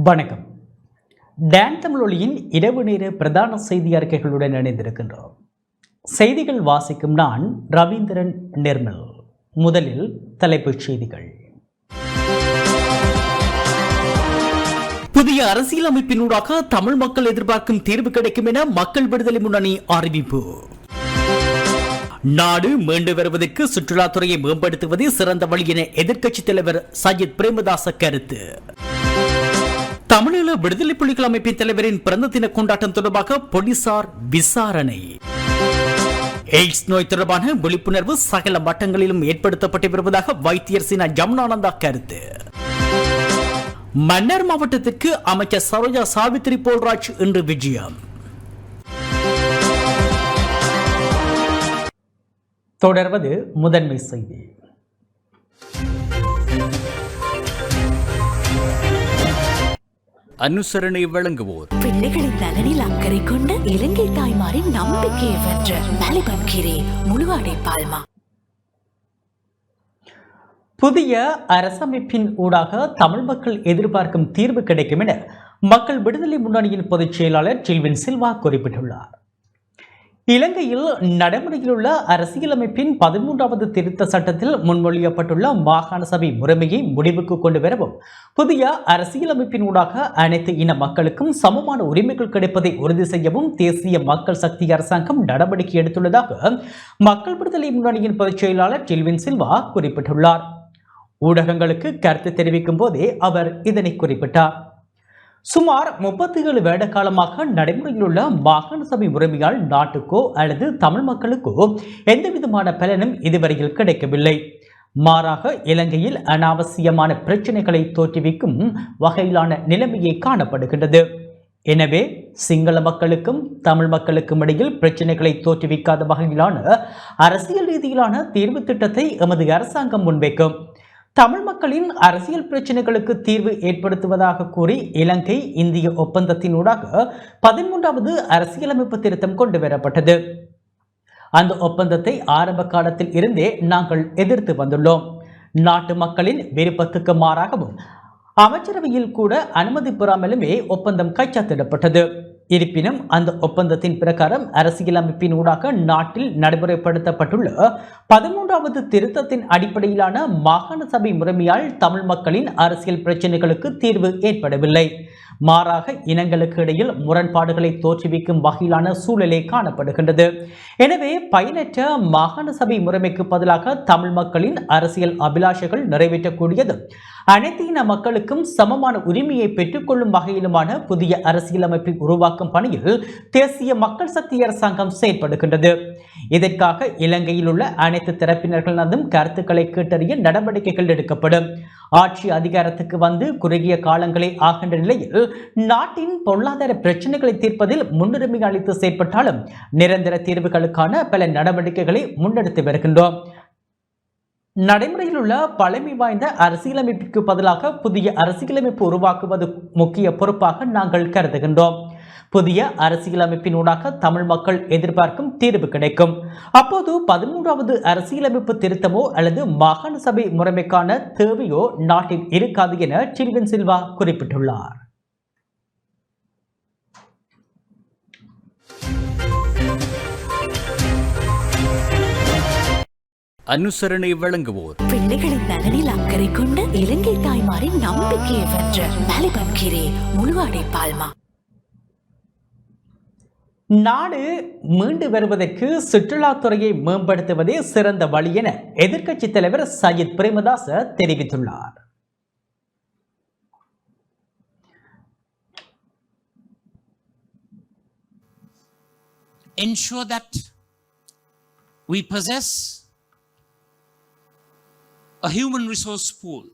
வணக்கம். டான் தமிழொலியின் இரவு நேர பிரதான செய்தி அறிக்கைகளுடன் இணைந்திருக்கின்றோம். செய்திகள் வாசிக்கும் நான் ரவீந்திரன் நிர்மல். முதலில் தலைப்புச் செய்திகள். புதிய அரசியலமைப்பினூடாக தமிழ் மக்கள் எதிர்பார்க்கும் தீர்வு கிடைக்கும் என மக்கள் விடுதலை முன்னணி அறிவிப்பு. நாடு மீண்டு வருவதற்கு சுற்றுலாத்துறையை மேம்படுத்துவது சிறந்த வழி என எதிர்க்கட்சித் தலைவர் சஜித் பிரேமதாச கருத்து. தமிழீழ விடுதலை புலிகள் அமைப்பின் தலைவரின் பிறந்த தின கொண்டாட்டம் தொடர்பாக போலீசார் விசாரணை. எய்ட்ஸ் நோய் தொடர்பான விழிப்புணர்வு சகல மட்டங்களிலும் ஏற்படுத்தப்பட்டு வருவதாக வைத்தியர் சீனா ஜமுனானந்தா கருத்து. மன்னார் மாவட்டத்திற்கு அமைச்சர் சரோஜா சாவித்ரி போல்ராஜ் இன்று விஜயம். தொடர்வது முதன்மை செய்தி. அனுசரணை வழங்குவோர் பிள்ளைகளின் நலனில் அக்கறை கொண்ட இலங்கை தாய்மாரின் நம்பிக்கையை வென்ற மலிபன் கீரை முழுவாடை பால்மா. புதிய அரசமைப்பின் ஊடாக தமிழ் மக்கள் எதிர்பார்க்கும் தீர்வு கிடைக்கும் என மக்கள் விடுதலை முன்னணியின் பொதுச் செயலாளர் டில்வின் சில்வா குறிப்பிட்டுள்ளார். இலங்கையில் நடைமுறையில் உள்ள அரசியலமைப்பின் 13வது திருத்த சட்டத்தில் முன்மொழியப்பட்டுள்ள மாகாண சபை முறைமையை முடிவுக்கு கொண்டு வரவும் புதிய அரசியலமைப்பின் ஊடாக அனைத்து இன மக்களுக்கும் சமமான உரிமைகள் கிடைப்பதை உறுதி செய்யவும் தேசிய மக்கள் சக்தி அரசாங்கம் நடவடிக்கை எடுத்துள்ளதாக மக்கள் விடுதலை முன்னணியின் பொதுச் செயலாளர் டில்வின் சில்வா குறிப்பிட்டுள்ளார். ஊடகங்களுக்கு கருத்து தெரிவிக்கும் போதே அவர் இதனை குறிப்பிட்டார். சுமார் 37 வருட காலமாக நடைமுறையில் உள்ள மாகாண சபை முறைமையால் நாட்டுக்கோ அல்லது தமிழ் மக்களுக்கோ எந்தவிதமான பலனும் இதுவரையில் கிடைக்கவில்லை. மாறாக இலங்கையில் அனாவசியமான பிரச்சனைகளை தோற்றுவிக்கும் வகையிலான நிலைமையை காணப்படுகின்றது. எனவே சிங்கள மக்களுக்கும் தமிழ் மக்களுக்கும் இடையில் பிரச்சனைகளை தோற்றுவிக்காத வகையிலான அரசியல் ரீதியிலான தீர்வு திட்டத்தை எமது அரசாங்கம் முன்வைக்கும். தமிழ் மக்களின் அரசியல் பிரச்சனைகளுக்கு தீர்வு ஏற்படுத்துவதாக கூறி இலங்கை இந்திய ஒப்பந்தத்தினூடாக 13வது அரசியலமைப்பு திருத்தம் கொண்டு வரப்பட்டது. அந்த ஒப்பந்தத்தை ஆரம்ப காலத்தில் இருந்தே நாங்கள் எதிர்த்து வந்துள்ளோம். நாட்டு மக்களின் விருப்பத்துக்கு மாறாகவும் அமைச்சரவையில் கூட அனுமதி பெறாமலுமே ஒப்பந்தம் கைச்சாத்திடப்பட்டது. இருப்பினும் அந்த ஒப்பந்தத்தின் பிரகாரம் அரசியலமைப்பின் ஊடாக நாட்டில் நடைமுறைப்படுத்தப்பட்டுள்ள 13வது திருத்தத்தின் அடிப்படையிலான மாகாண சபை முறைமையால் தமிழ் மக்களின் அரசியல் பிரச்சனைகளுக்கு தீர்வு ஏற்படவில்லை. மாறாக இனங்களுக்கு இடையில் முரண்பாடுகளை தோற்றுவிக்கும் வகையிலான சூழலே காணப்படுகின்றது. எனவே பயனற்ற மாகாண சபை முறைமைக்கு பதிலாக தமிழ் மக்களின் அரசியல் அபிலாஷைகள் நிறைவேற்றக்கூடியது அனைத்து இன மக்களுக்கும் சமமான உரிமையை பெற்றுக்கொள்ளும் வகையிலுமான புதிய அரசியலமைப்பை உருவாக்கும் பணியில் தேசிய மக்கள் சக்தி அரசாங்கம் செயற்படுகின்றது. இதற்காக இலங்கையில் உள்ள அனைத்து தரப்பினர்களதும் கருத்துக்களை கேட்டறிய நடவடிக்கைகள் எடுக்கப்படும். ஆட்சி அதிகாரத்துக்கு வந்து குறுகிய காலங்களே ஆகின்ற நிலையில் நாட்டின் பொருளாதார பிரச்சனைகளை தீர்ப்பதில் முன்னுரிமை அளித்து செயற்பட்டாலும் நிரந்தர தீர்வுகளுக்கான பல நடவடிக்கைகளை முன்னெடுத்து வருகின்றோம். நடைமுறையில் உள்ள பழமை வாய்ந்த அரசியலமைப்பிற்கு பதிலாக புதிய அரசியலமைப்பு உருவாக்குவது முக்கிய பொறுப்பாக நாங்கள் கருதுகின்றோம். புதிய அரசியலமைப்பினூடாக தமிழ் மக்கள் எதிர்பார்க்கும் தீர்வு கிடைக்கும். அப்போது 13வது அரசியலமைப்பு திருத்தமோ அல்லது மாகாண சபை முறைமைக்கான தேவையோ நாட்டில் இருக்காது என டில்வின் சில்வா குறிப்பிட்டுள்ளார். அனுசரணை வழங்குவோர் பிள்ளைகளின் நலனில் அக்கறை கொண்ட இலங்கை தாய்மாரின் நம்பிக்கையை வென்ற மலிபன் கீரை முழுவாடை பால்மா. நாடு மீண்டு வருவதற்கு சுற்றுலாத்துறையை மேம்படுத்துவதே சிறந்த வழி என எதிர்க்கட்சித் தலைவர் சஜித் பிரேமதாச தெரிவித்துள்ளார். Ensure that we possess a human resource pool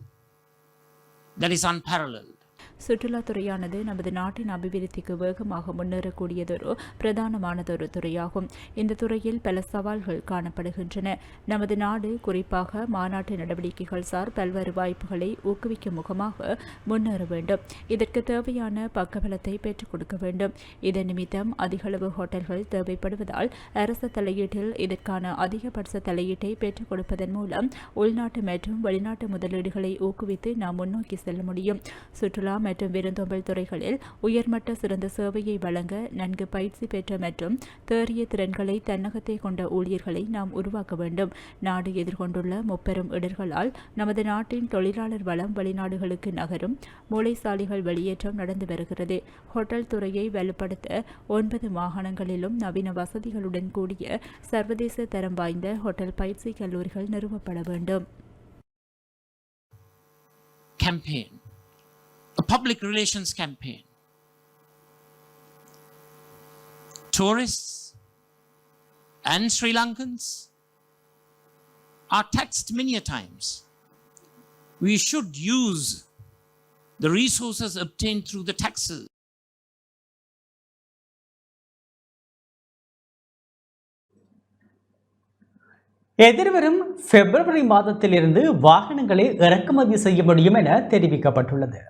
that is unparalleled. சுற்றுலாத்துறையானது நமது நாட்டின் அபிவிருத்திக்கு வேகமாக முன்னேறக்கூடியதொரு பிரதானமானதொரு துறையாகும். இந்த துறையில் பல சவால்கள் காணப்படுகின்றன. நமது நாடு குறிப்பாக மாநாட்டு நடவடிக்கைகள் சார் பல்வேறு வாய்ப்புகளை ஊக்குவிக்கும் முகமாக முன்னேற வேண்டும். இதற்கு தேவையான பக்கபலத்தை பெற்றுக் கொடுக்க வேண்டும். இதன் நிமித்தம் அதிகளவு ஹோட்டல்கள் தேவைப்படுவதால் அரசு தலையீட்டில் இதற்கான அதிகபட்ச தலையீட்டை பெற்றுக் கொடுப்பதன் மூலம் உள்நாட்டு மற்றும் வெளிநாட்டு முதலீடுகளை ஊக்குவித்து நாம் முன்னோக்கி செல்ல முடியும். சுற்றுலா மற்றும் விருந்தோம்பல் துறைகளில் உயர்மட்ட சிறந்த சேவையை வழங்க நன்கு பயிற்சி பெற்ற மற்றும் தேறிய திறன்களை தன்னகத்தை கொண்ட ஊழியர்களை நாம் உருவாக்க வேண்டும். நாடு எதிர்கொண்டுள்ள முப்பெரும் இடர்களால் நமது நாட்டின் தொழிலாளர் வளம் வெளிநாடுகளுக்கு நகரும், மூளைசாலிகள் வெளியேற்றம் நடந்து வருகிறது. ஹோட்டல் துறையை வலுப்படுத்த 9 மாகாணங்களிலும் நவீன வசதிகளுடன் கூடிய சர்வதேச தரம் வாய்ந்த ஹோட்டல் பயிற்சி கல்லூரிகள் நிறுவப்பட வேண்டும். Campaign, a public relations campaign. Tourists and Sri Lankans are taxed many a times. We should use the resources obtained through the taxes. எதிர்வரும் பிப்ரவரி மாதத்திலிருந்து வாகனங்களை இறக்குமதி செய்ய முடியும் என தெரிவிக்கப்பட்டுள்ளது.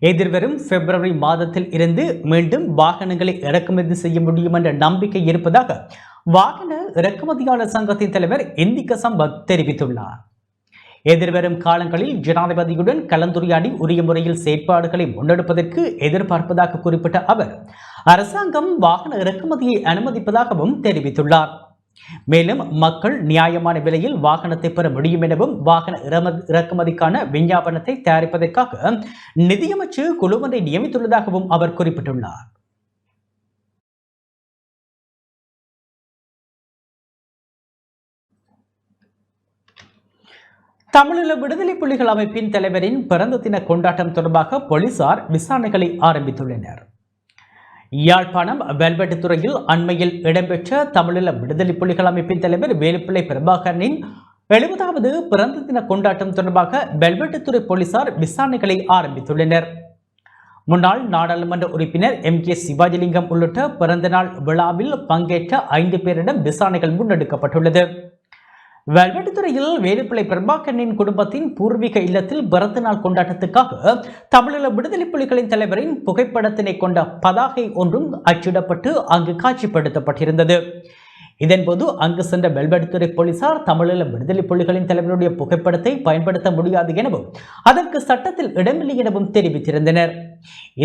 எதிர்வரும் பிப்ரவரி மாதத்தில் இருந்து மீண்டும் வாகனங்களை இறக்குமதி செய்ய முடியும் என்ற நம்பிக்கை இருப்பதாக வாகன இறக்குமதியாளர் சங்கத்தின் தலைவர் இந்திக்க சம்பத் தெரிவித்துள்ளார். எதிர்வரும் காலங்களில் ஜனாதிபதியுடன் கலந்துரையாடி உரிய முறையில் செயற்பாடுகளை முன்னெடுப்பதற்கு எதிர்பார்ப்பதாக குறிப்பிட்ட அவர் அரசாங்கம் வாகன இறக்குமதியை அனுமதிப்பதாகவும் தெரிவித்துள்ளார். மேலும் மக்கள் நியாயமான விலையில் வாகனத்தை பெற முடியும் எனவும் வாகன இறக்குமதிக்கான விஞ்ஞாபனத்தை தயாரிப்பதற்காக நிதியமைச்சு குழு ஒன்றை நியமித்துள்ளதாகவும் அவர் குறிப்பிட்டுள்ளார். தமிழீழ விடுதலை புலிகள் அமைப்பின் தலைவரின் பிறந்த தின கொண்டாட்டம் தொடர்பாக போலீசார் விசாரணைகளை ஆரம்பித்துள்ளனர். யாழ்ப்பாணம் வெல்வெட்டுத்துறையில் அண்மையில் இடம்பெற்ற தமிழீழ விடுதலை புலிகள் அமைப்பின் தலைவர் வேலுப்பிள்ளை பிரபாகரனின் 70வது பிறந்த தின கொண்டாட்டம் தொடர்பாக வெல்வெட்டுத்துறை போலீசார் விசாரணைகளை ஆரம்பித்துள்ளனர். முன்னாள் நாடாளுமன்ற உறுப்பினர் MK சிவாஜிலிங்கம் உள்ளிட்ட பிறந்தநாள் விழாவில் பங்கேற்ற 5 பேரிடம் விசாரணைகள் முன்னெடுக்கப்பட்டுள்ளது. வெல்வெட்டுத்துறையில் வேலுப்பிள்ளை பிரபாகரனின் குடும்பத்தின் பூர்வீக இல்லத்தில் பிறந்த நாள் கொண்டாட்டத்துக்காக தமிழீழ விடுதலை புலிகளின் தலைவரின் புகைப்படத்தினை கொண்ட பதாகை ஒன்றும் அச்சிடப்பட்டு அங்கு காட்சிப்படுத்தப்பட்டிருந்தது. இதன்போது அங்கு சென்ற வெல்வெட்டுத்துறை போலீசார் தமிழீழ விடுதலை புலிகளின் தலைவருடைய புகைப்படத்தை பயன்படுத்த முடியாது எனவும் அதற்கு சட்டத்தில் இடமில்லை எனவும் தெரிவித்திருந்தனர்.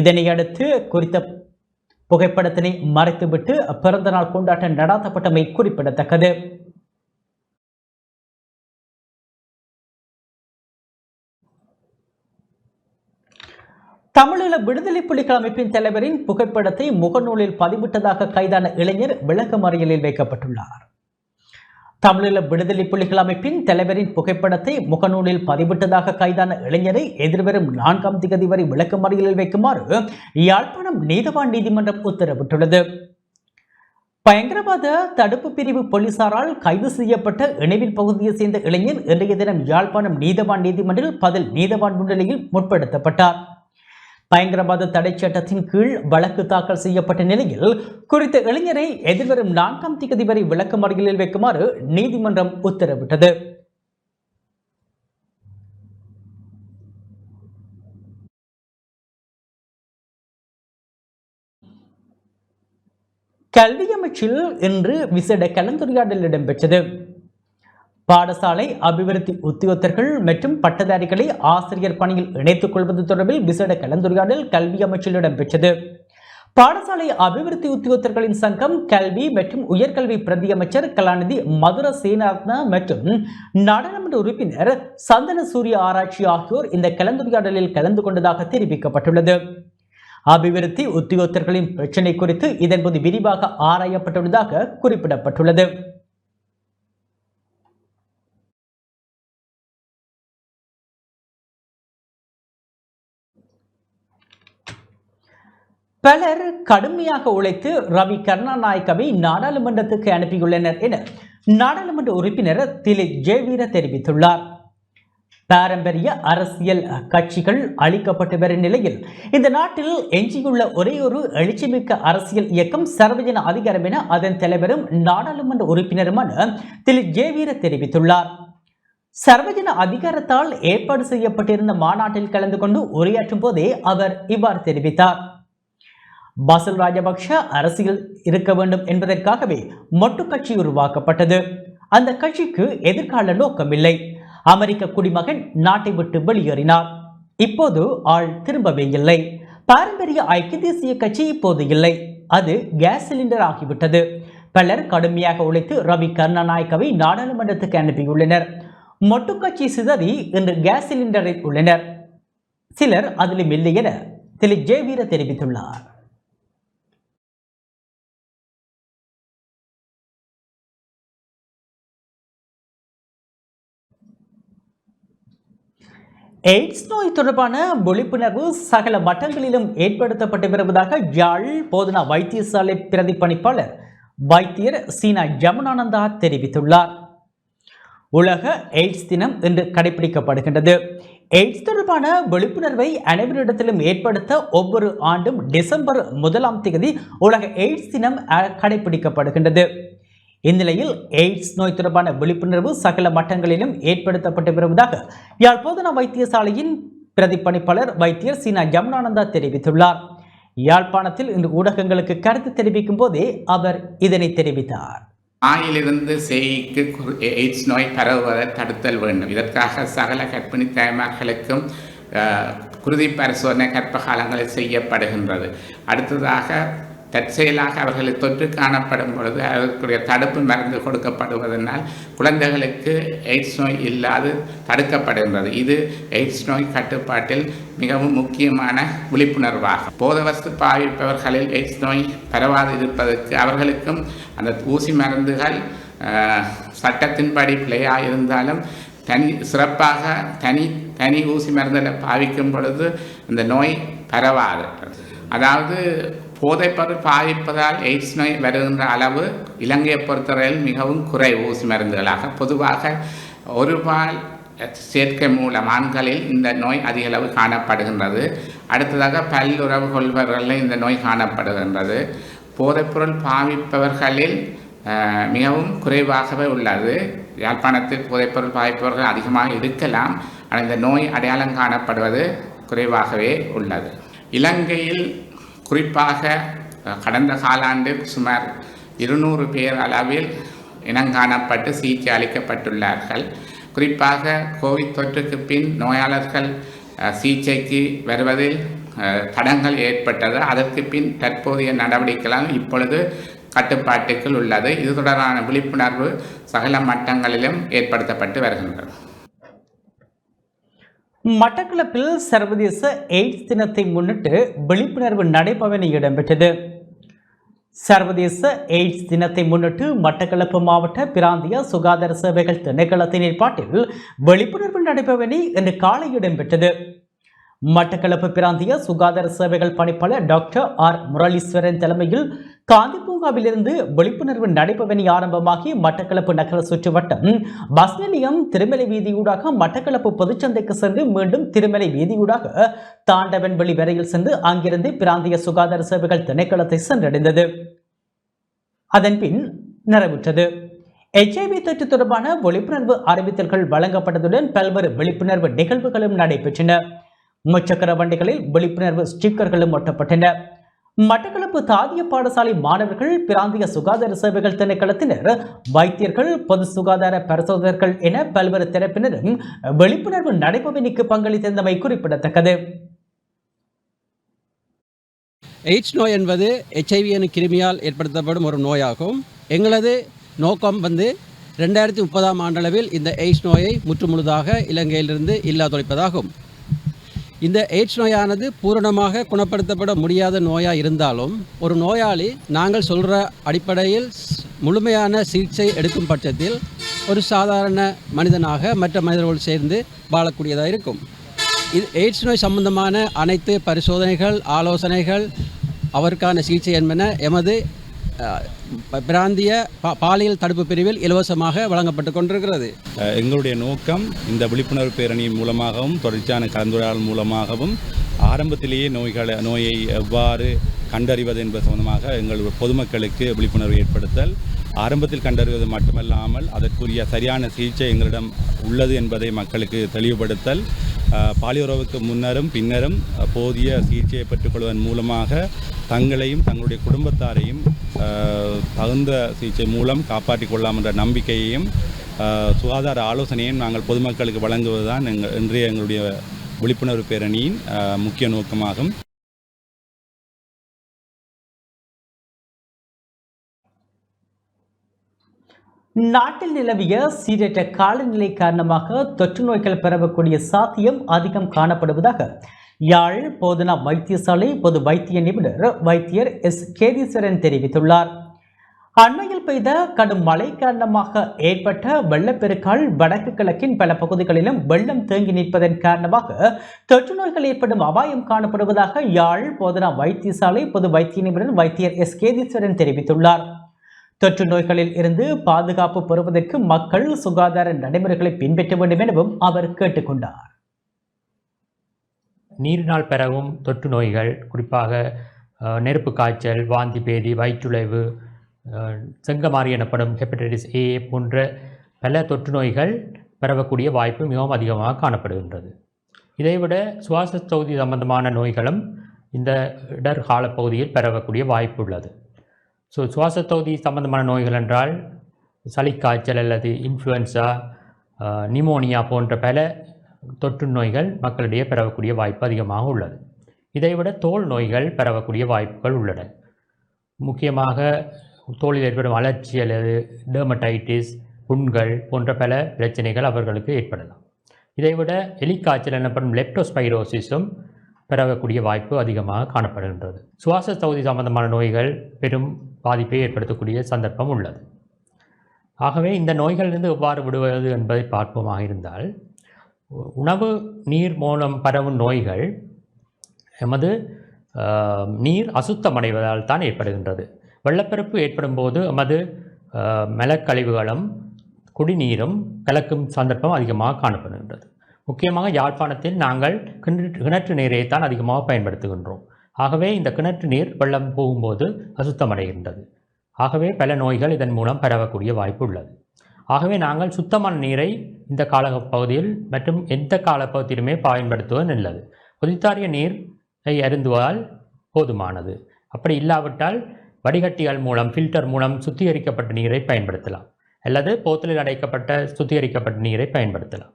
இதனையடுத்து குறித்த புகைப்படத்தினை மறைத்துவிட்டு பிறந்த நாள் கொண்டாட்டம் நடாத்தப்பட்டமை குறிப்பிடத்தக்கது. தமிழீழ விடுதலை புலிகள் அமைப்பின் தலைவரின் புகைப்படத்தை முகநூலில் பதிவிட்டதாக கைதான இளைஞர் விளக்கமறியலில் வைக்கப்பட்டுள்ளார். தமிழீழ விடுதலை புலிகள் அமைப்பின் தலைவரின் புகைப்படத்தை முகநூலில் பதிவிட்டதாக கைதான இளைஞரை எதிர்வரும் 4ஆம் திகதி வரை விளக்கமறியலில் வைக்குமாறு யாழ்ப்பாணம் நீதவான் நீதிமன்றம் உத்தரவிட்டுள்ளது. பயங்கரவாத தடுப்பு பிரிவு போலீசாரால் கைது செய்யப்பட்ட இணைவின் பகுதியை சேர்ந்த இளைஞர் இன்றைய தினம் யாழ்ப்பாணம் நீதவான் நீதிமன்றில் பதில் நீதவான் முன்னிலையில் முற்படுத்தப்பட்டார். பயங்கரவாத தடை சட்டத்தின் கீழ் வழக்கு தாக்கல் செய்யப்பட்ட நிலையில் குறித்த இளைஞரை எதிர்வரும் 4ஆம் திகதி வரை விளக்கமறியலில் வைக்குமாறு நீதிமன்றம் உத்தரவிட்டது. கல்வி அமைச்சில் இன்று விசேட கலந்துரையாடல் இடம்பெற்றது. பாடசாலை அபிவிருத்தி உத்தியோகத்தர்கள் மற்றும் பட்டதாரிகளை ஆசிரியர் பணியில் இணைத்துக் கொள்வது தொடர்பில் விசேட கலந்துரையாடல் கல்வி அமைச்சில் இடம்பெற்றது. பாடசாலை அபிவிருத்தி உத்தியோகத்தர்களின் சங்கம், கல்வி மற்றும் உயர்கல்வி பிரதி அமைச்சர் கலாநிதி மதுர சேனாரத்ன மற்றும் நாடாளுமன்ற உறுப்பினர் சந்தன சூரிய ஆராய்ச்சி ஆகியோர் இந்த கலந்துரையாடலில் கலந்து கொண்டதாக தெரிவிக்கப்பட்டுள்ளது. அபிவிருத்தி உத்தியோகத்தர்களின் பிரச்சினை குறித்து இதன்போது விரிவாக ஆராயப்பட்டுள்ளதாக குறிப்பிடப்பட்டுள்ளது. பலர் கடுமையாக உழைத்து ரவி கருணாநாயக்கவை நாடாளுமன்றத்துக்கு அனுப்பியுள்ளனர் என நாடாளுமன்ற உறுப்பினர் திலீப் ஜெயவீர தெரிவித்துள்ளார். பாரம்பரிய அரசியல் கட்சிகள் அளிக்கப்பட்டு வரும் நிலையில் இந்த நாட்டில் எஞ்சியுள்ள ஒரே ஒரு எழுச்சிமிக்க அரசியல் இயக்கம் சர்வஜன அதிகாரம் என அதன் தலைவரும் நாடாளுமன்ற உறுப்பினருமான திலீப் ஜெயவீர தெரிவித்துள்ளார். சர்வஜன அதிகாரத்தால் ஏற்பாடு செய்யப்பட்டிருந்த மாநாட்டில் கலந்து கொண்டு உரையாற்றும் போதே அவர் இவ்வாறு தெரிவித்தார். பசில் ராஜபக்ஷ அரசியல் இருக்க வேண்டும் என்பதற்காகவே மொட்டு கட்சி உருவாக்கப்பட்டது. அந்த கட்சிக்கு எதிர்கால நோக்கமில்லை. அமெரிக்க குடிமகன் நாட்டை விட்டு வெளியேறினார். இப்போது ஆள் திரும்பவே இல்லை. பாரம்பரிய ஐக்கிய தேசிய கட்சி இப்போது இல்லை, அது கேஸ் சிலிண்டர் ஆகிவிட்டது. பலர் கடுமையாக உழைத்து ரவி கருணாநாயக்கவை நாடாளுமன்றத்துக்கு அனுப்பியுள்ளனர். மொட்டு கட்சி சிதறி இன்று கேஸ் சிலிண்டரில் உள்ளனர். சிலர் அதிலும் இல்லை என திரு ஜெயவீர தெரிவித்துள்ளார். எய்ட்ஸ் நோய் தொடர்பான விழிப்புணர்வு சகல மட்டங்களிலும் ஏற்படுத்தப்பட்டு வருவதாக யாழ் போதனா வைத்தியசாலை பிரதிபலிப்பாளர் வைத்தியர் சீனா ஜமுனானந்தா தெரிவித்துள்ளார். உலக எய்ட்ஸ் தினம் இன்று கடைபிடிக்கப்படுகின்றது. எய்ட்ஸ் தொடர்பான விழிப்புணர்வை அனைவரிடத்திலும் ஏற்படுத்த ஒவ்வொரு ஆண்டும் டிசம்பர் 1ஆம் தேதி உலக எய்ட்ஸ் தினம் கடைபிடிக்கப்படுகின்றது. இந்நிலையில் எய்ட்ஸ் நோய் தொடர்பான விழிப்புணர்வு சகல மட்டங்களிலும் ஏற்படுத்தப்பட்டு வருவதாக யாழ் போதனா வைத்தியசாலையின் பிரதிபலிப்பாளர் வைத்தியர் சீனா ஜமுனானந்தா தெரிவித்துள்ளார். யாழ்ப்பாணத்தில் இன்று ஊடகங்களுக்கு கருத்து தெரிவிக்கும் போதே அவர் இதனை தெரிவித்தார். ஆயிலிருந்து சேய்க்கு எய்ட்ஸ் நோய் பரவுவதை தடுத்தல் வேண்டும். இதற்காக சகல கர்ப்பிணி தாய்மார்களுக்கும் குருதி பரிசோதனை கர்ப்ப காலங்களில் செய்யப்படுகின்றது. அடுத்ததாக தற்செயலாக அவர்களுக்கு தொற்று காணப்படும் பொழுது அவர்களுடைய தடுப்பு மருந்து கொடுக்கப்படுவதனால் குழந்தைகளுக்கு எய்ட்ஸ் நோய் இல்லாது தடுக்கப்படுகின்றது. இது எய்ட்ஸ் நோய் கட்டுப்பாட்டில் மிகவும் முக்கியமான விழிப்புணர்வாகும். போதவஸ்து பாவிப்பவர்களில் எய்ட்ஸ் நோய் பரவாது இருப்பதற்கு அவர்களுக்கும் அந்த ஊசி மருந்துகள் சட்டத்தின்படி பிழையாக இருந்தாலும் சிறப்பாக தனி ஊசி மருந்துகளை பாவிக்கும் பொழுது இந்த நோய் பரவாது. அதாவது போதைப்பொருள் பாதிப்பதால் எய்ட்ஸ் நோய் வருகின்ற அளவு இலங்கையை பொறுத்தவரையில் மிகவும் குறைவு. ஊசி மருந்துகளாக பொதுவாக ஒரு பால் சேர்க்கை மூலம் ஆண்களில் இந்த நோய் அதிக அளவு காணப்படுகின்றது. அடுத்ததாக பல்லுறவு கொள்பவர்களில் இந்த நோய் காணப்படுகின்றது. போதைப்பொருள் பாவிப்பவர்களில் மிகவும் குறைவாகவே உள்ளது. யாழ்ப்பாணத்தில் போதைப்பொருள் பாவிப்பவர்கள் அதிகமாக இருக்கலாம், ஆனால் இந்த நோய் அடையாளம் காணப்படுவது குறைவாகவே உள்ளது. இலங்கையில் குறிப்பாக கடந்த காலாண்டு சுமார் 200 பேர் அளவில் இனங்காணப்பட்டு சிகிச்சை அளிக்கப்பட்டுள்ளார்கள். குறிப்பாக கோவிட் தொற்றுக்கு பின் நோயாளர்கள் சிகிச்சைக்கு வருவதில் தடங்கள் ஏற்பட்டது. அதற்கு பின் தற்போதைய நடவடிக்கைகளால் இப்பொழுது கட்டுப்பாட்டுக்குள் உள்ளது. இது தொடர்பான விழிப்புணர்வு சகல மட்டங்களிலும் ஏற்படுத்தப்பட்டு வருகின்றது. மட்டக்களப்பில் சர்வதேச எய்ட்ஸ் தினத்தை முன்னிட்டு விழிப்புணர்வு நடைபவனி இடம்பெற்றது. சர்வதேச எய்ட்ஸ் தினத்தை முன்னிட்டு மட்டக்களப்பு மாவட்ட பிராந்திய சுகாதார சேவைகள் திணைக்களத்தின் ஏற்பாட்டில் விழிப்புணர்வு நடைபவனி இன்று காலை இடம்பெற்றது. மட்டக்களப்பு பிராந்திய சுகாதார சேவைகள் பணிப்பாளர் டாக்டர் ஆர் முரளீஸ்வரன் தலைமையில் காந்தி பூங்காவிலிருந்து விழிப்புணர்வு நடைபவனி ஆரம்பமாகி மட்டக்களப்பு நகர சுற்றுவட்டம் பஸ் நிலையம் திருமலை வீதியூடாக மட்டக்களப்பு பொதுச்சந்தைக்கு சென்று மீண்டும் திருமலை வீதியூடாக தாண்டவன் வெளி வரையில் சென்று அங்கிருந்து பிராந்திய சுகாதார சேவைகள் திணைக்களத்தை சென்றடைந்தது. அதன் பின் நிறைவுற்றது. HIV தொற்று தொடர்பான விழிப்புணர்வு அறிவித்தல்கள் வழங்கப்பட்டதுடன் பல்வேறு விழிப்புணர்வு நிகழ்வுகளும் நடைபெற்றன. முச்சக்கர வண்டிகளில் விழிப்புணர்வு ஸ்டிக்கர்களும் ஒட்டப்பட்டன. மட்டக்களப்பு தாதிய பாடசாலை மாணவர்கள், பிராந்திய சுகாதார சேவைகள் திணைக்களத்தினர், வைத்தியர்கள், பொது சுகாதார பரிசோதகர்கள் என பல்வேறு தரப்பினரும் விழிப்புணர்வு நடைபவனிக்கு பங்களித்திருந்தமை குறிப்பிடத்தக்கது. எய்ட்ஸ் நோய் என்பது HIV எனும் கிருமியால் ஏற்படுத்தப்படும் ஒரு நோயாகும். எங்களது நோக்கம் 2030ஆம் ஆண்டளவில் இந்த எய்ட்ஸ் நோயை முற்றுமுழுதாக இலங்கையிலிருந்து இல்லாதொழிப்பதாகும். இந்த எய்ட்ஸ் நோயானது பூரணமாக குணப்படுத்தப்பட முடியாத நோயாக இருந்தாலும் ஒரு நோயாளி நாங்கள் சொல்கிற அடிப்படையில் முழுமையான சிகிச்சை எடுக்கும் பட்சத்தில் ஒரு சாதாரண மனிதனாக மற்ற மனிதர்களோடு சேர்ந்து வாழக்கூடியதாக இருக்கும். இது எய்ட்ஸ் நோய் சம்பந்தமான அனைத்து பரிசோதனைகள், ஆலோசனைகள், அவருக்கான சிகிச்சை என்பன எமது பிராந்திய பாலியல் தடுப்பு பிரிவில் இலவசமாக வழங்கப்பட்டு கொண்டிருக்கிறது. எங்களுடைய நோக்கம் இந்த விழிப்புணர்வு பேரணியின் மூலமாகவும் தொடர்ச்சியான கலந்துரையாடல் மூலமாகவும் ஆரம்பத்திலேயே நோயை எவ்வாறு கண்டறிவது என்பது சம்பந்தமாக எங்கள் பொதுமக்களுக்கு விழிப்புணர்வு ஏற்படுத்தல், ஆரம்பத்தில் கண்டறிவது மட்டுமல்லாமல் அதற்குரிய சரியான சிகிச்சை எங்களிடம் உள்ளது என்பதை மக்களுக்கு தெளிவுபடுத்தல், பாலியலுறவுக்கு முன்னரும் பின்னரும் போதிய சிகிச்சையை பெற்றுக்கொள்வதன் மூலமாக தங்களையும் தங்களுடைய குடும்பத்தாரையும் தகுந்த சிகிச்சை மூலம் காப்பாற்றிக் கொள்ளலாம் என்ற நம்பிக்கையையும் சுகாதார ஆலோசனையும் நாங்கள் பொதுமக்களுக்கு வழங்குவதுதான் இன்றைய எங்களுடைய விழிப்புணர்வு பேரணியின் முக்கிய நோக்கமாகும். நாட்டில் நிலவிய சீரற்ற காலநிலை காரணமாக தொற்று நோய்கள் பரவக்கூடிய சாத்தியம் அதிகம் காணப்படுவதாக யாழ் போதனா வைத்தியசாலை பொது வைத்திய நிபுணர் வைத்தியர் எஸ் கேதீஸ்வரன் தெரிவித்துள்ளார். அண்மையில் பெய்த கடும் மழை காரணமாக ஏற்பட்ட வெள்ளப்பெருக்கால் வடக்கு கிழக்கின் பல பகுதிகளிலும் வெள்ளம் தேங்கி நிற்பதன் காரணமாக தொற்று நோய்கள் ஏற்படும் அபாயம் காணப்படுவதாக யாழ் போதனா வைத்தியசாலை பொது வைத்திய நிபுணர் வைத்தியர் எஸ் கேதீஸ்வரன் தெரிவித்துள்ளார். தொற்று நோய்களில் இருந்து பாதுகாப்பு பெறுவதற்கு மக்கள் சுகாதார நடைமுறைகளை பின்பற்ற வேண்டும் எனவும் அவர் கேட்டுக்கொண்டார். நீரினால் பரவும் தொற்று நோய்கள், குறிப்பாக நெருப்பு காய்ச்சல், வாந்தி பேதி, வயிற்றுளைவு, செங்கமாரி எனப்படும் ஹெப்படைட்டிஸ் ஏ போன்ற பல தொற்று நோய்கள் பரவக்கூடிய வாய்ப்பு மிகவும் அதிகமாக காணப்படுகின்றது. இதைவிட சுவாச தொகுதி சம்பந்தமான நோய்களும் இந்த இடர் காலப்பகுதியில் பரவக்கூடிய வாய்ப்பு உள்ளது. சுவாச தொகுதி சம்பந்தமான நோய்கள் என்றால் சளிக்காய்ச்சல் அல்லது இன்ஃப்ளூயன்சா, நிமோனியா போன்ற பல தொற்று நோய்கள் மக்களிடையே பரவக்கூடிய வாய்ப்பு அதிகமாக உள்ளது. இதைவிட தோல் நோய்கள் பரவக்கூடிய வாய்ப்புகள் உள்ளன. முக்கியமாக தோலில் ஏற்படும் அலர்ச்சி அல்லது டெர்மடைட்டிஸ், புண்கள் போன்ற பல பிரச்சனைகள் அவர்களுக்கு ஏற்படலாம். இதைவிட எலிக்காய்ச்சல் எனப்படும் லெப்டோஸ்பைரோசிஸும் பரவக்கூடிய வாய்ப்பு அதிகமாக காணப்படுகின்றது. சுவாச தொகுதி சம்பந்தமான நோய்கள் பெரும் பாதிப்பை ஏற்படுத்தக்கூடிய சந்தர்ப்பம் உள்ளது. ஆகவே இந்த நோய்களிலிருந்து எவ்வாறு விடுவது என்பதை பார்ப்போமாக இருந்தால், உணவு நீர் மூலம் பரவும் நோய்கள் எமது நீர் அசுத்தமடைவதால் தான் ஏற்படுகின்றது. வெள்ளப்பெருக்கு ஏற்படும் போது எமது மலக்கழிவுகளும் குடிநீரும் கலக்கும் சந்தர்ப்பம் அதிகமாக காணப்படுகின்றது. முக்கியமாக யாழ்ப்பாணத்தில் நாங்கள் கிணற்று நீரைத்தான் அதிகமாக பயன்படுத்துகின்றோம். ஆகவே இந்த கிணற்று நீர் வெள்ளம் போகும்போது அசுத்தமடைகின்றது. ஆகவே பல நோய்கள் இதன் மூலம் பரவக்கூடிய வாய்ப்பு உள்ளது. ஆகவே நாங்கள் சுத்தமான நீரை இந்த காலப்பகுதியில் மற்றும் எந்த காலப்பகுதியிலுமே பயன்படுத்துவது நல்லது. கொதித்தாரிய நீரை அருந்துவதால் போதுமானது. அப்படி இல்லாவிட்டால் வடிகட்டிகள் மூலம், ஃபில்டர் மூலம் சுத்திகரிக்கப்பட்ட நீரை பயன்படுத்தலாம், அல்லது போத்தலில் அடைக்கப்பட்ட சுத்திகரிக்கப்பட்ட நீரை பயன்படுத்தலாம்.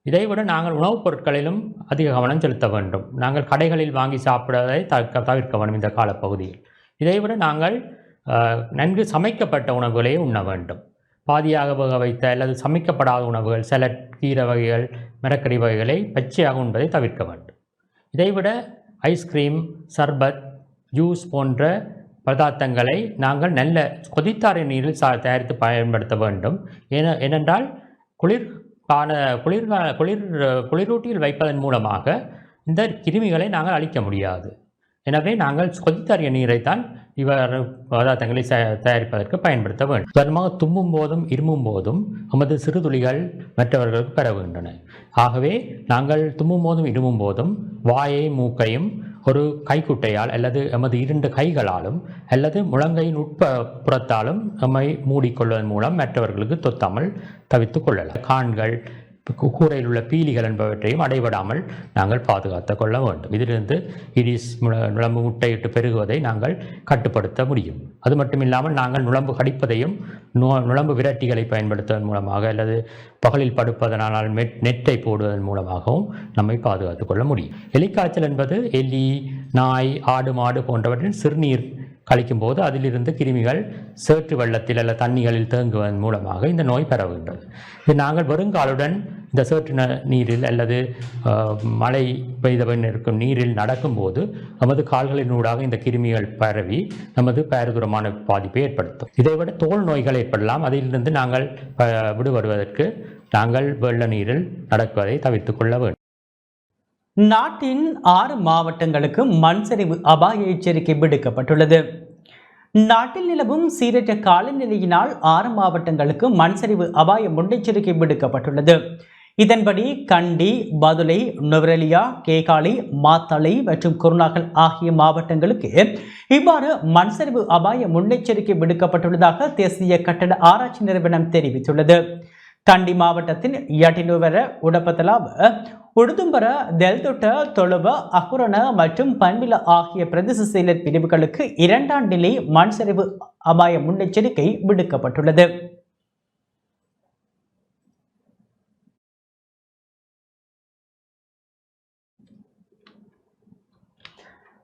இதைவிட நாங்கள் உணவுப் பொருட்களிலும் அதிக கவனம் செலுத்த வேண்டும். நாங்கள் கடைகளில் வாங்கி சாப்பிடுவதை தவிர்க்க வேண்டும் இந்த காலப்பகுதியில். இதைவிட நாங்கள் நன்கு சமைக்கப்பட்ட உணவுகளை உண்ண வேண்டும். பாதியாக வேக வைத்த அல்லது சமைக்கப்படாத உணவுகள், சலட், கீரை வகைகள், மரக்கறி வகைகளை பச்சையாக உண்பதை தவிர்க்க வேண்டும். இதைவிட ஐஸ்கிரீம், சர்பத், ஜூஸ் போன்ற பதார்த்தங்களை நாங்கள் நல்ல கொதித்தாரிய நீரில் தயாரித்து பயன்படுத்த வேண்டும். ஏனென்றால் குளிரூட்டியில் வைப்பதன் மூலமாக இந்த கிருமிகளை நாங்கள் அழிக்க முடியாது. எனவே நாங்கள் கொதித்தாரிய நீரைத்தான் பதார்த்தங்களை தயாரிப்பதற்கு பயன்படுத்த வேண்டும். உதாரணமாக தும்மும் போதும் இருமும் போதும் நமது சிறுதுளிகள் மற்றவர்களுக்கு பரவுகின்றன. ஆகவே நாங்கள் தும்மும் போதும் இருமும் போதும் வாயை மூக்கையும் ஒரு கைக்குட்டையால் அல்லது எமது 2 கைகளாலும் அல்லது முழங்கையின் புறத்தாலும் நம்மை மூடிக்கொள்வதன் மூலம் மற்றவர்களுக்கு தொத்தாமல் தவிர்த்து கொள்ளலாம். கான்கள், கூரையில் உள்ள பீலிகள் என்பவற்றையும் அடைபடாமல் நாங்கள் பாதுகாத்து கொள்ள வேண்டும். இதிலிருந்து இடிஸ் நுழம்பு முட்டையிட்டு பெருகுவதை நாங்கள் கட்டுப்படுத்த முடியும். அது மட்டுமில்லாமல் நாங்கள் நுழம்பு கடிப்பதையும் நுழம்பு விரட்டிகளை பயன்படுத்துவதன் மூலமாக அல்லது பகலில் படுப்பதனால் நெட்டை போடுவதன் மூலமாகவும் நம்மை பாதுகாத்து கொள்ள முடியும். எலிக்காய்ச்சல் என்பது எலி, நாய், ஆடு, மாடு போன்றவற்றின் சிறுநீர் கழிக்கும் போது அதிலிருந்து கிருமிகள் சேற்று வெள்ளத்தில் அல்லது தண்ணிகளில் தேங்குவதன் மூலமாக இந்த நோய் பரவுகின்றது. இது நாங்கள் வருங்காலுடன் இந்த சேற்று நீரில் அல்லது மழை பெய்தவன் இருக்கும் நீரில் நடக்கும்போது நமது கால்களினூடாக இந்த கிருமிகள் பரவி நமது பாரதூரமான பாதிப்பை ஏற்படுத்தும். இதைவிட தோல் நோய்கள் ஏற்படலாம். அதிலிருந்து நாங்கள் விடுபடுவதற்கு நாங்கள் வெள்ள நீரில் நடக்குவதை தவிர்த்து கொள்ள வேண்டும். நாட்டின் 6 மாவட்டங்களுக்கு மண் சரிவு அபாய எச்சரிக்கை விடுக்கப்பட்டுள்ளது. நாட்டில் நிலவும் சீரற்ற காலநிலையினால் 6 மாவட்டங்களுக்கு மண் சரிவு அபாய முன்னெச்சரிக்கை விடுக்கப்பட்டுள்ளது. இதன்படி கண்டி, பதுளை, நுவரெலியா, கேகாலை, மாத்தளை மற்றும் குருநாகல் ஆகிய மாவட்டங்களுக்கு இவ்வாறு மண் சரிவு அபாய முன்னெச்சரிக்கை விடுக்கப்பட்டுள்ளதாக தேசிய கட்டட ஆராய்ச்சி நிறுவனம் தெரிவித்துள்ளது. கண்டி மாவட்டத்தின் யட்டினுவர, உடப்பத்தலாவ, உடுதும்பர, தெல்தொட்ட, தொழுவ, அகுரண மற்றும் பன்வில ஆகிய பிரதேச செயலர் பிரிவுகளுக்கு 2ஆம் நிலை மண் சரிவு அபாய முன்னெச்சரிக்கை விடுக்கப்பட்டுள்ளது.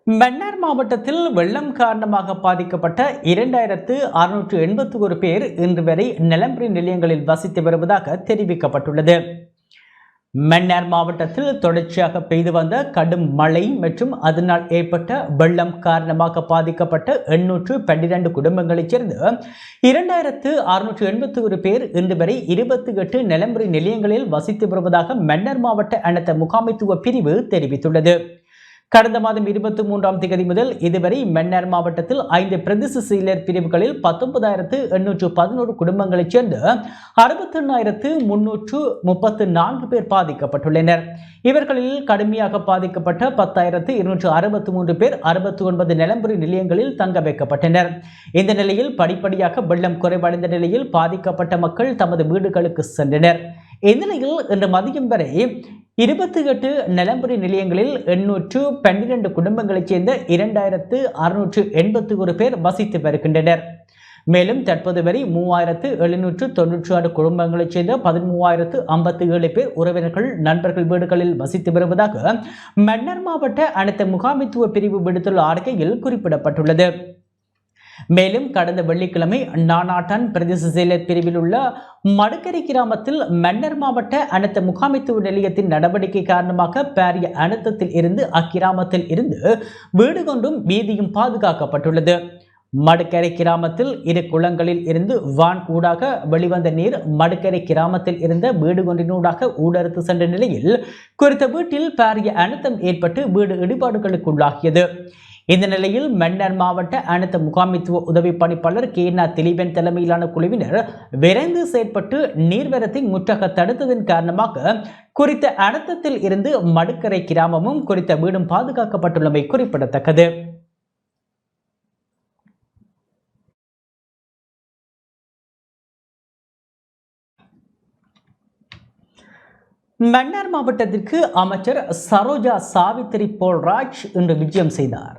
மன்னார் மாவட்டத்தில் வெள்ளம் காரணமாக பாதிக்கப்பட்ட 2681 பேர் இன்று வரை நிலம்பரி நிலையங்களில் வசித்து வருவதாக தெரிவிக்கப்பட்டுள்ளது. மன்னார் மாவட்டத்தில் தொடர்ச்சியாக பெய்து வந்த கடும் மழை மற்றும் அதனால் ஏற்பட்ட வெள்ளம் காரணமாக பாதிக்கப்பட்ட 812 குடும்பங்களைச் சேர்ந்து 2681 பேர் இன்று வரை 28 நிலம்பரி நிலையங்களில் வசித்து வருவதாக மன்னார் மாவட்ட அனர்த்த முகாமைத்துவ பிரிவு தெரிவித்துள்ளது. கடந்த மாதம் 23ஆம் தேதி முதல் இதுவரை மன்னார் மாவட்டத்தில் 5 பிரதேச செயலர் பிரிவுகளில் 19,811 குடும்பங்களைச் சேர்ந்து 61,334 பேர் பாதிக்கப்பட்டுள்ளனர். இவர்களில் கடுமையாக பாதிக்கப்பட்ட 10,263 பேர் 69 நிலம்பரி நிலையங்களில் தங்க வைக்கப்பட்டனர். இந்த நிலையில் படிப்படியாக வெள்ளம் குறைவடைந்த நிலையில் பாதிக்கப்பட்ட மக்கள் தமது வீடுகளுக்கு சென்றனர். இந்நிலையில் இன்று மதியம் வரை 28 நிலம்பரி நிலையங்களில் 812 குடும்பங்களைச் சேர்ந்த 2,681 பேர் வசித்து வருகின்றனர். மேலும் தற்போது வரை 3,796 குடும்பங்களைச் சேர்ந்த 13,057 பேர் உறவினர்கள் நண்பர்கள் வீடுகளில் வசித்து வருவதாக மன்னார் மாவட்ட அனர்த்த முகாமைத்துவ பிரிவு விடுத்துள்ள அறிக்கையில் குறிப்பிடப்பட்டுள்ளது. மேலும் கடந்த வெள்ளிக்கிழமை நானாட்டான் பிரதேச செயலர் பிரிவில் உள்ள மடுக்கரை கிராமத்தில் மன்னார் மாவட்ட அனர்த்த முகாமைத்துவ நிலையத்தின் நடவடிக்கை காரணமாக பாரிய அனர்த்தத்தில் இருந்து அக்கிராமத்தில் இருந்து வீடு கொண்டும் வீதியும் பாதுகாக்கப்பட்டுள்ளது. மடுக்கரை கிராமத்தில் 2 குளங்களில் இருந்து வான் ஊடாக வெளிவந்த நீர் மடுக்கரை கிராமத்தில் இருந்த வீடு ஒன்றினூடாக ஊடறுத்து சென்ற நிலையில் குறித்த வீட்டில் பாரிய அனர்த்தம் ஏற்பட்டு வீடு இடிபாடுகளுக்குள்ளாகியது. இந்த நிலையில் மன்னார் மாவட்ட அனர்த்த முகாமைத்துவ உதவி பணிப்பாளர் கேனா திலீபன் தலைமையிலான குழுவினர் விரைந்து செயற்பட்டு நீர்வரத்தை முற்றாக தடுத்ததன் காரணமாக குறித்த அனர்த்தத்தில் இருந்து மடுக்கரை கிராமமும் குறித்த வீடும் பாதுகாக்கப்பட்டுள்ளமை குறிப்பிடத்தக்கது. மன்னார் மாவட்டத்திற்கு அமைச்சர் சரோஜா சாவித்திரி போல்ராஜ் இன்று விஜயம் செய்தார்.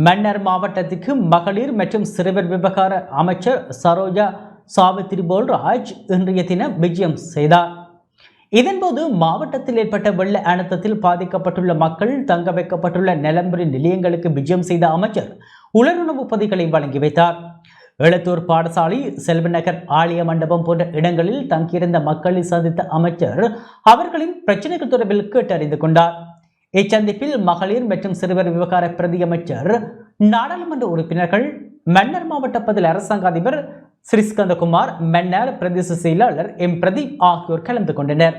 மன்னார் மாவட்டத்திற்கு மகளிர் மற்றும் சிறுவர் விவகார அமைச்சர் சரோஜா சாவித்திரி போல்ராஜ் இன்றைய தினம் விஜயம் செய்தார். இதன்போது மாவட்டத்தில் ஏற்பட்ட வெள்ள அனர்த்தத்தில் பாதிக்கப்பட்டுள்ள மக்கள் தங்க வைக்கப்பட்டுள்ள நிலம்பரி நிலையங்களுக்கு விஜயம் செய்த அமைச்சர் உலருணவு பொதிகளை வழங்கி வைத்தார். எழுத்தூர் பாடசாலை, செல்வநகர் ஆலய மண்டபம் போன்ற இடங்களில் தங்கியிருந்த மக்களை சந்தித்த அமைச்சர் அவர்களின் பிரச்சனைகள் தொடர்பில் கேட்டறிந்து கொண்டார். இச்சந்திப்பில் மகளிர் மற்றும் சிறுவர் விவகார பிரதி அமைச்சர், நாடாளுமன்ற உறுப்பினர்கள், மன்னார் மாவட்ட பதில் அரசாங்க அதிபர் ஸ்ரீஸ்கந்தகுமார், மன்னார் பிரதேச செயலாளர் எம் பிரதீப் ஆகியோர் கலந்து கொண்டனர்.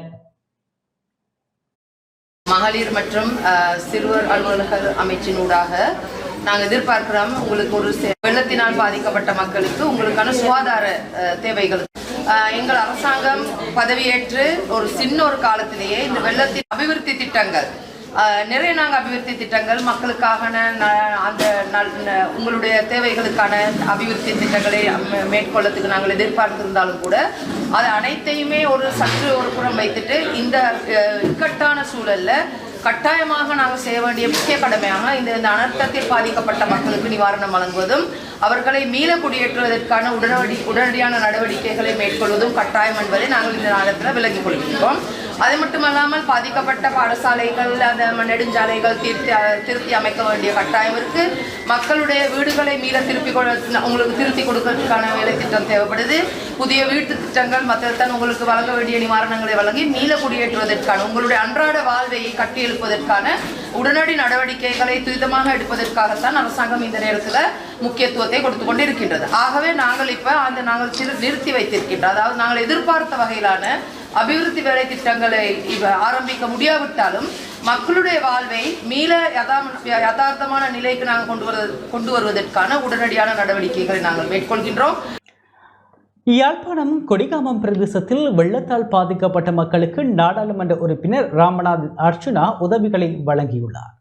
மகளிர் மற்றும் சிறுவர் அலுவலக அமைச்சினூடாக நாங்கள் எதிர்பார்க்கிறோம், உங்களுக்கு ஒரு வெள்ளத்தினால் பாதிக்கப்பட்ட மக்களுக்கு உங்களுக்கான சுகாதார தேவைகள் எங்கள் அரசாங்கம் பதவியேற்று ஒரு காலத்திலேயே இந்த வெள்ளத்தின் அபிவிருத்தி திட்டங்கள் நிறைய நாங்கள் அபிவிருத்தி திட்டங்கள் மக்களுக்காக அந்த உங்களுடைய தேவைகளுக்கான அபிவிருத்தி திட்டங்களை மேற்கொள்ளத்துக்கு நாங்கள் எதிர்பார்த்திருந்தாலும் கூட அது அனைத்தையுமே சற்று ஒரு புறம் வைத்துட்டு இந்த இக்கட்டான சூழல்ல கட்டாயமாக நாங்கள் செய்ய வேண்டிய முக்கிய கடமையாக இந்த அனர்த்தத்தில் பாதிக்கப்பட்ட மக்களுக்கு நிவாரணம் வழங்குவதும் அவர்களை மீள குடியேற்றுவதற்கான உடனடியான நடவடிக்கைகளை மேற்கொள்வதும் கட்டாயம் என்பதை நாங்கள் இந்த நேரத்தில் விலகிக் கொள்கின்றோம். அது மட்டுமல்லாமல் பாதிக்கப்பட்ட பாடசாலைகள், அந்த நெடுஞ்சாலைகள் திருத்தி அமைக்க வேண்டிய கட்டாயம் இருக்கு. மக்களுடைய வீடுகளை மீள உங்களுக்கு திருத்தி கொடுக்கறதுக்கான வேலை திட்டம் தேவைப்படுது. புதிய வீட்டு திட்டங்கள் மற்றத்தான் உங்களுக்கு வழங்க வேண்டிய நிவாரணங்களை வழங்கி மீள குடியேற்றுவதற்கான உங்களுடைய அன்றாட வாழ்வை கட்டி எழுப்பதற்கான உடனடி நடவடிக்கைகளை துரிதமாக எடுப்பதற்காகத்தான் அரசாங்கம் இந்த நேரத்தில் முக்கியத்துவத்தை கொடுத்து கொண்டு இருக்கின்றது. ஆகவே நாங்கள் நிறுத்தி வைத்திருக்கின்றோம். அதாவது நாங்கள் எதிர்பார்த்த வகையிலான அபிவிருத்தி வேலை திட்டங்களை ஆரம்பிக்க முடியாவிட்டாலும் மக்களுடைய வாழ்வை மீள யதார்த்தமான நிலைக்கு நாங்கள் கொண்டு வருவதற்கான உடனடியான நடவடிக்கைகளை நாங்கள் மேற்கொள்கின்றோம். யாழ்ப்பாணம் கொடிகாமம் பிரதேசத்தில் வெள்ளத்தால் பாதிக்கப்பட்ட மக்களுக்கு நாடாளுமன்ற உறுப்பினர் ராமநாத் அர்ச்சுனா உதவிகளை வழங்கியுள்ளார்.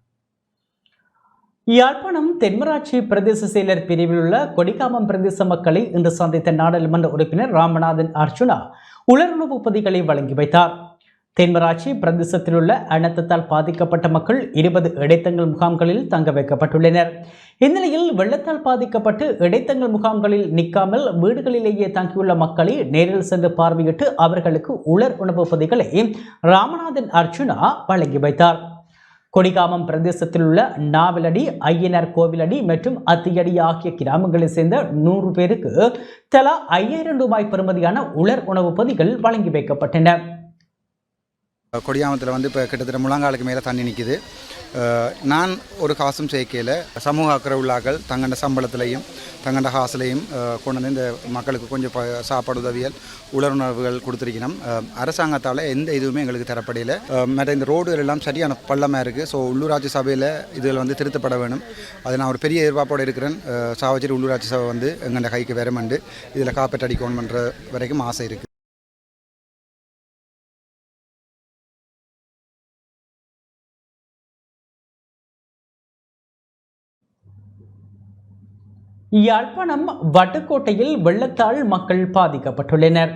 யாழ்ப்பாணம் தென்மராட்சி பிரதேச செயலர் பிரிவில் உள்ள கொடிகாமம் பிரதேச மக்களை இன்று சந்தித்த நாடாளுமன்ற உறுப்பினர் ராமநாதன் அர்ச்சுனா உலருணவு பொதிகளை வழங்கி வைத்தார். தென்மராட்சி பிரதேசத்தில் உள்ள அனர்த்தத்தால் பாதிக்கப்பட்ட மக்கள் 20 இடைத்தங்கள் முகாம்களில் தங்க வைக்கப்பட்டுள்ளனர். இந்நிலையில் வெள்ளத்தால் பாதிக்கப்பட்டு இடைத்தங்கள் முகாம்களில் நிற்காமல் வீடுகளிலேயே தங்கியுள்ள மக்களை நேரில் சென்று பார்வையிட்டு அவர்களுக்கு உலர் உணவு பொதிகளை ராமநாதன் அர்ச்சுனா வழங்கி வைத்தார். கொடிகாமம் பிரதேசத்தில் உள்ள நாவலடி, ஐயனார் கோவிலடி மற்றும் அத்தியடி ஆகிய கிராமங்களைச் சேர்ந்த 100 பேருக்கு தலா 5000 ரூபாய் பெறுமதியான உலர் உணவுப் பொதிகள் வழங்கி வைக்கப்பட்டன. கொடியாமத்தில் வந்து இப்போ கிட்டத்தட்ட முழங்காலுக்கு மேலே தண்ணி நிற்கிது. நான் ஒரு காசும் சேர்க்கையில் சமூக அக்கறை உள்ளாக்கள் தங்கண்ட சம்பளத்திலையும் தங்கண்ட காசுலையும் கொண்டு வந்து இந்த மக்களுக்கு கொஞ்சம் சாப்பாடு உதவிகள் உலருணர்வுகள் கொடுத்துருக்கணும். அரசாங்கத்தால் எந்த இதுவுமே எங்களுக்கு தரப்படையில். மற்ற இந்த ரோடுகள் எல்லாம் சரியான பள்ளமாக இருக்குது. ஸோ உள்ளூராட்சி சபையில் இதில் வந்து திருத்தப்பட வேணும். அது நான் ஒரு பெரிய எதிர்பார்ப்போடு இருக்கிறேன். சாவச்சேரி உள்ளூராட்சி சபை வந்து எங்கள்ட கைக்கு வரமண்டு இதில் காப்பீட்டு அடிக்கணும் பண்ணுற வரைக்கும் ஆசை இருக்குது. யாழ்ப்பாணம் வட்டுக்கோட்டையில் வெள்ளத்தால் மக்கள் பாதிக்கப்பட்டுள்ளனர்.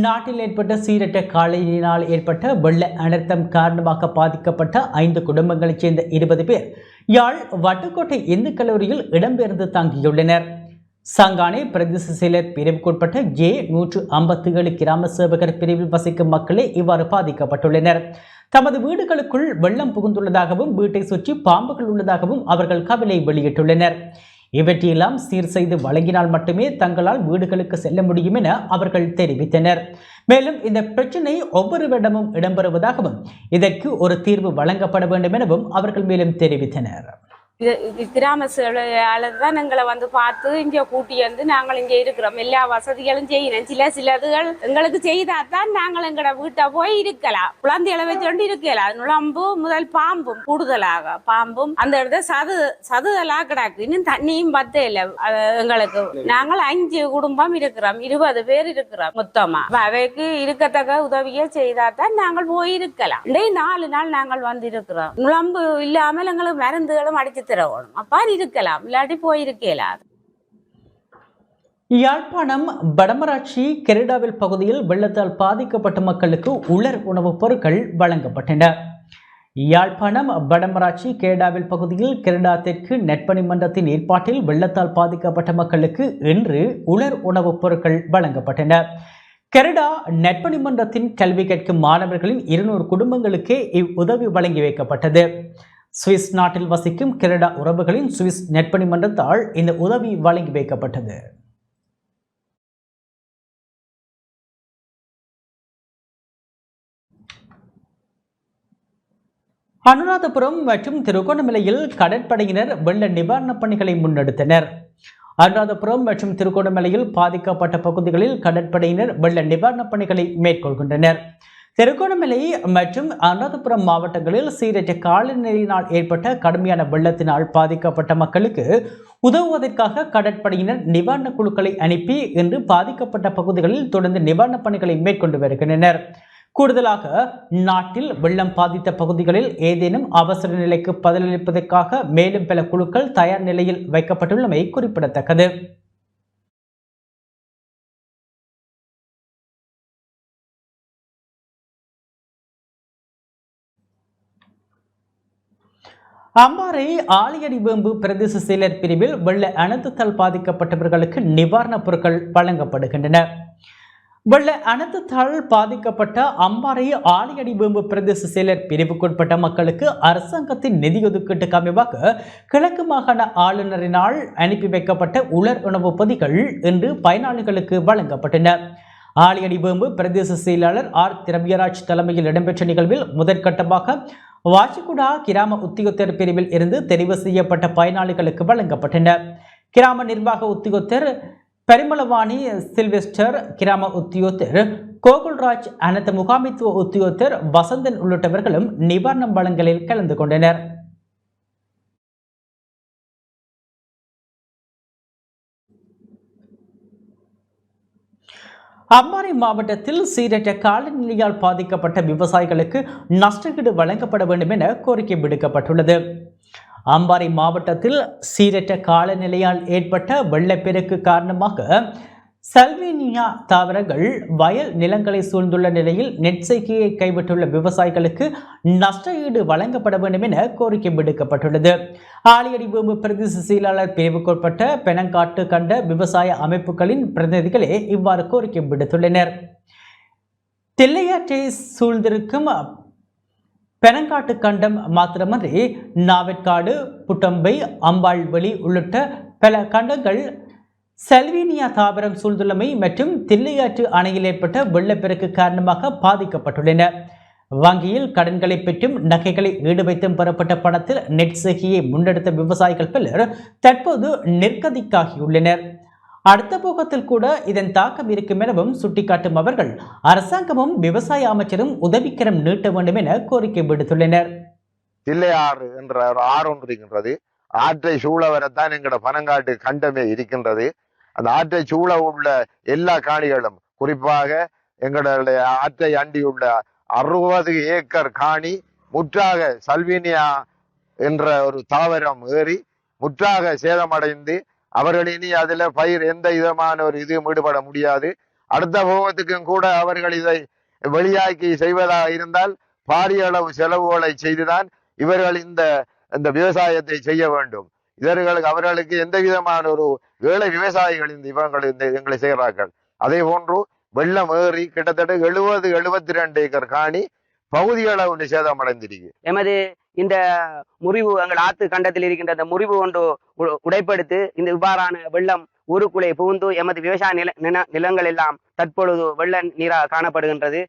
நாட்டில் ஏற்பட்ட சீரற்ற காலநிலையினால் ஏற்பட்ட வெள்ள அனர்த்தம் காரணமாக பாதிக்கப்பட்ட 5 குடும்பங்களைச் சேர்ந்த 20 பேர் யாழ் வட்டுக்கோட்டை இந்து கல்லூரியில் இடம்பெயர்ந்து தங்கியுள்ளனர். சங்கானை பிரதேச செயலர் பிரிவுக்குட்பட்ட J157 கிராம சேவகர் பிரிவில் வசிக்கும் மக்களே இவ்வாறு பாதிக்கப்பட்டுள்ளனர். தமது வீடுகளுக்குள் வெள்ளம் புகுந்துள்ளதாகவும் வீட்டை சுற்றி பாம்புகள் உள்ளதாகவும் அவர்கள் கவலை வெளியிட்டுள்ளனர். இவற்றையெல்லாம் சீர் செய்து வழங்கினால் மட்டுமே தங்களால் வீடுகளுக்கு செல்ல முடியும் என அவர்கள் தெரிவித்தனர். மேலும் இந்த பிரச்சினை ஒவ்வொரு வருடமும் இடம்பெறுவதாகவும் இதற்கு ஒரு தீர்வு வழங்கப்பட வேண்டும் எனவும் அவர்கள் மேலும் தெரிவித்தனர். கிராம சேவையாளர் தான் எங்களை வந்து பார்த்து இங்கே கூட்டி வந்து நாங்கள் இங்கே இருக்கிறோம். எல்லா வசதிகளும் செய்யணும். சிலதுகள் எங்களுக்கு செய்தாதான் நாங்கள் எங்களோட வீட்டை போய் இருக்கலாம். குழந்தைகளை வச்சுட்டு இருக்கலாம். நுழம்பு முதல் பாம்பும் கூடுதலாக பாம்பும் அந்த இடத்த சதுதலாக கிடக்கு. இன்னும் தண்ணியும் பத்த இல்லை எங்களுக்கு. நாங்கள் 5 குடும்பம் இருக்கிறோம். 20 பேர் இருக்கிறோம் மொத்தமா. அவைக்கு இருக்கத்தக்க உதவியை செய்தாதான் நாங்கள் போய் இருக்கலாம். 4 நாள் நாங்கள் வந்து இருக்கிறோம். நுழம்பு இல்லாமல் எங்களுக்கு மருந்துகளும் அடிச்சு தரணும். அப்பா இருக்கலாம், இல்லாட்டி போயிருக்கலாம். யாழ்ப்பாணம் வடமராட்சி கெரிடாவில் பகுதியில் வெள்ளத்தால் பாதிக்கப்பட்ட மக்களுக்கு உலர் உணவுப் பொருட்கள் வழங்கப்பட்டன. யாழ்ப்பாணம் வடமராட்சி கெரிடாவில் பகுதியில் கெரிடா தெற்கு நெற்பணி மன்றத்தின் ஏற்பாட்டில் வெள்ளத்தால் பாதிக்கப்பட்ட மக்களுக்கு இன்று உலர் உணவுப் பொருட்கள் வழங்கப்பட்டன. கெரிடா நெற்பணி மன்றத்தின் கல்வி கற்கும் மாணவர்களின் 200 குடும்பங்களுக்கே இவ்வுதவி வழங்கி வைக்கப்பட்டது. சுவிஸ் நாட்டில் வசிக்கும் கெரிடா உறவுகளின் சுவிஸ் நெற்பணி மன்றத்தால் இந்த உதவி வழங்கி வைக்கப்பட்டது. அனுராதபுரம் மற்றும் திருகோணமலையில் கடற்படையினர் வெள்ள நிவாரணப் பணிகளை முன்னெடுத்தனர். அனுராதபுரம் மற்றும் திருகோணமலையில் பாதிக்கப்பட்ட பகுதிகளில் கடற்படையினர் வெள்ள நிவாரணப் பணிகளை மேற்கொள்கின்றனர். திருகோணமலை மற்றும் அனுராதபுரம் மாவட்டங்களில் சீரற்ற காலநிலையினால் ஏற்பட்ட கடுமையான வெள்ளத்தினால் பாதிக்கப்பட்ட மக்களுக்கு உதவுவதற்காக கடற்படையினர் நிவாரண குழுக்களை அனுப்பி இன்று பாதிக்கப்பட்ட பகுதிகளில் தொடர்ந்து நிவாரணப் பணிகளை மேற்கொண்டு வருகின்றனர். கூடுதலாக நாட்டில் வெள்ளம் பாதித்த பகுதிகளில் ஏதேனும் அவசர நிலைக்கு பதிலளிப்பதற்காக மேலும் பல குழுக்கள் தயார் நிலையில் வைக்கப்பட்டுள்ளமை குறிப்பிடத்தக்கது. அம்பாறை ஆலியடி வேம்பு பிரதேச செயலர் பிரிவில் வெள்ள அனர்த்தத்தால் பாதிக்கப்பட்டவர்களுக்கு நிவாரணப் பொருட்கள் வழங்கப்படுகின்றன. வெள்ள அனர்த்தத்தால் பாதிக்கப்பட்ட அம்பாறை ஆலியடி வேம்பு பிரதேச செயலர் பிரிவுக்குட்பட்ட மக்களுக்கு அரசாங்கத்தின் நிதி ஒதுக்கீட்டுக்கு அமைவாக கிழக்கு மாகாண ஆளுநரினால் அனுப்பி வைக்கப்பட்ட உலர் உணவுப் பொதிகள் இன்று பயனாளிகளுக்கு வழங்கப்பட்டன. ஆலியடி வேம்பு பிரதேச செயலாளர் ஆர் திரவியராஜ் தலைமையில் இடம்பெற்ற நிகழ்வில் முதற்கட்டமாக வாச்சிக்குடா கிராம உத்தியோகத்தர் பிரிவில் இருந்து தெரிவு செய்யப்பட்ட பயனாளிகளுக்கு வழங்கப்பட்டன. கிராம நிர்வாக உத்தியோகத்தர் பரிமளவாணி சில்வெஸ்டர், கிராம உத்தியோகத்தர் கோகுல்ராஜ், அனைத்து முகாமைத்துவ உத்தியோகத்தர் வசந்தன் உள்ளிட்டவர்களும் நிவாரணம் வழங்கலில் கலந்து கொண்டனர். அம்பாறை மாவட்டத்தில் சீரற்ற காலநிலையால் பாதிக்கப்பட்ட விவசாயிகளுக்கு நஷ்டஈடு வழங்கப்பட வேண்டும் என கோரிக்கை விடுக்கப்பட்டுள்ளது. அம்பாறை மாவட்டத்தில் சீரற்ற காலநிலையால் ஏற்பட்ட வெள்ளப்பெருக்கு காரணமாக சல்வேனியா தாவரங்கள் வயல் நிலங்களை சூழ்ந்துள்ள நிலையில் நெற்செய்கையை கைவிட்டுள்ள விவசாயிகளுக்கு நஷ்டஈடு வழங்கப்பட வேண்டும் என கோரிக்கை விடுக்கப்பட்டுள்ளது. ஆலியடி வேம்பு பிரதேச செயலாளர் பிரிவுக்குட்பட்ட பெனங்காட்டு கண்ட விவசாய அமைப்புகளின் பிரதிநிதிகளே இவ்வாறு கோரிக்கை விடுத்துள்ளனர். தில்லையாற்றை சூழ்ந்திருக்கும் பெனங்காட்டு கண்டம் மாத்திரமன்றி நாவற்காடு, புட்டம்பை, அம்பாள்வெளி உள்ளிட்ட பல கண்டங்கள் செல்வீனியா தாவரம் சூழ்ந்துள்ளமை மற்றும் தில்லையாற்று அணையில் ஏற்பட்ட வெள்ளப்பெருக்கு காரணமாக பாதிக்கப்பட்டுள்ளன. வங்கியில் கடன்களை பெற்றும் நகைகளை ஈடு வைத்தும் பெறப்பட்ட பணத்தில் நெட் செய்கையை முன்னெடுத்த விவசாயிகள் பலர் தற்போது நெருக்கடிக்காகியுள்ளனர். அடுத்த போகத்தில் கூட இதன் தாக்கம் இருக்கும் எனவும் சுட்டிக்காட்டும் அவர்கள் அரசாங்கமும் விவசாய அமைச்சரும் உதவிக்கரம் நீட்ட வேண்டும் என கோரிக்கை விடுத்துள்ளனர். தில்லையாறு என்ற ஒரு ஆறு ஒன்று இருக்கின்றது. ஆற்றை சூழ வரத்தான் எங்களோட பனங்காட்டு கண்டமே இருக்கின்றது. அந்த ஆற்றை சூழ உள்ள எல்லா காணிகளும், குறிப்பாக எங்களுடைய ஆற்றை அண்டியுள்ள 60 ஏக்கர் காணி முற்றாக சல்வீனியா என்ற ஒரு தாவரம் ஏறி முற்றாக சேதமடைந்து அவர்கள் இனி அதில் பயிர் எந்த விதமான ஒரு இதுவும் ஈடுபட முடியாது. அடுத்த போகத்துக்கும் கூட அவர்கள் இதை வெளியாக்கி செய்வதாக இருந்தால் பாரிய அளவு செலவுகளை செய்துதான் இவர்கள் இந்த விவசாயத்தை செய்ய வேண்டும். அவர்களுக்கு எந்த விதமான ஒரு ஏழை விவசாயிகள் எங்களை செய்கிறார்கள். அதே போன்று வெள்ளம் ஏறி கிட்டத்தட்ட 70-72 ஏக்கர் காணி பகுதிகளவு சேதமடைந்திருக்கு. எமது இந்த முறிவு எங்கள் ஆத்து கண்டத்தில் இருக்கின்ற அந்த முறிவு ஒன்று உடைப்படுத்தி இந்த இவ்வாறான வெள்ளம் ஊருக்குள்ளே புகுந்து எமது விவசாய நிலங்கள் எல்லாம் தற்பொழுது வெள்ள நீராக காணப்படுகின்றது,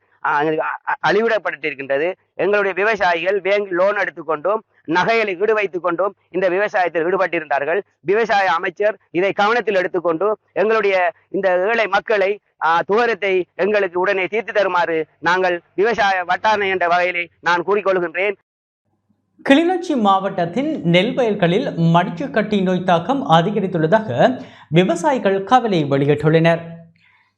அழிவிடப்பட்டிருக்கின்றது. எங்களுடைய விவசாயிகள் பேங்க் லோன் எடுத்துக்கொண்டும் நகைகளை ஈடு வைத்துக் கொண்டும் இந்த விவசாயத்தில் ஈடுபட்டிருந்தார்கள். விவசாய அமைச்சர் இதை கவனத்தில் எடுத்துக்கொண்டு எங்களுடைய இந்த ஏழை மக்களை துயரத்தை எங்களுக்கு உடனே தீர்த்து தருமாறு நாங்கள் விவசாய வட்டாரணை என்ற வகையிலே நான் கூறிக்கொள்கின்றேன். கிளிநொச்சி மாவட்டத்தின் நெல் வயல்களில் மடிச்சுக்கட்டி நோய் தாக்கம் அதிகரித்துள்ளதாக விவசாயிகள் கவலை வெளியிட்டுள்ளனர்.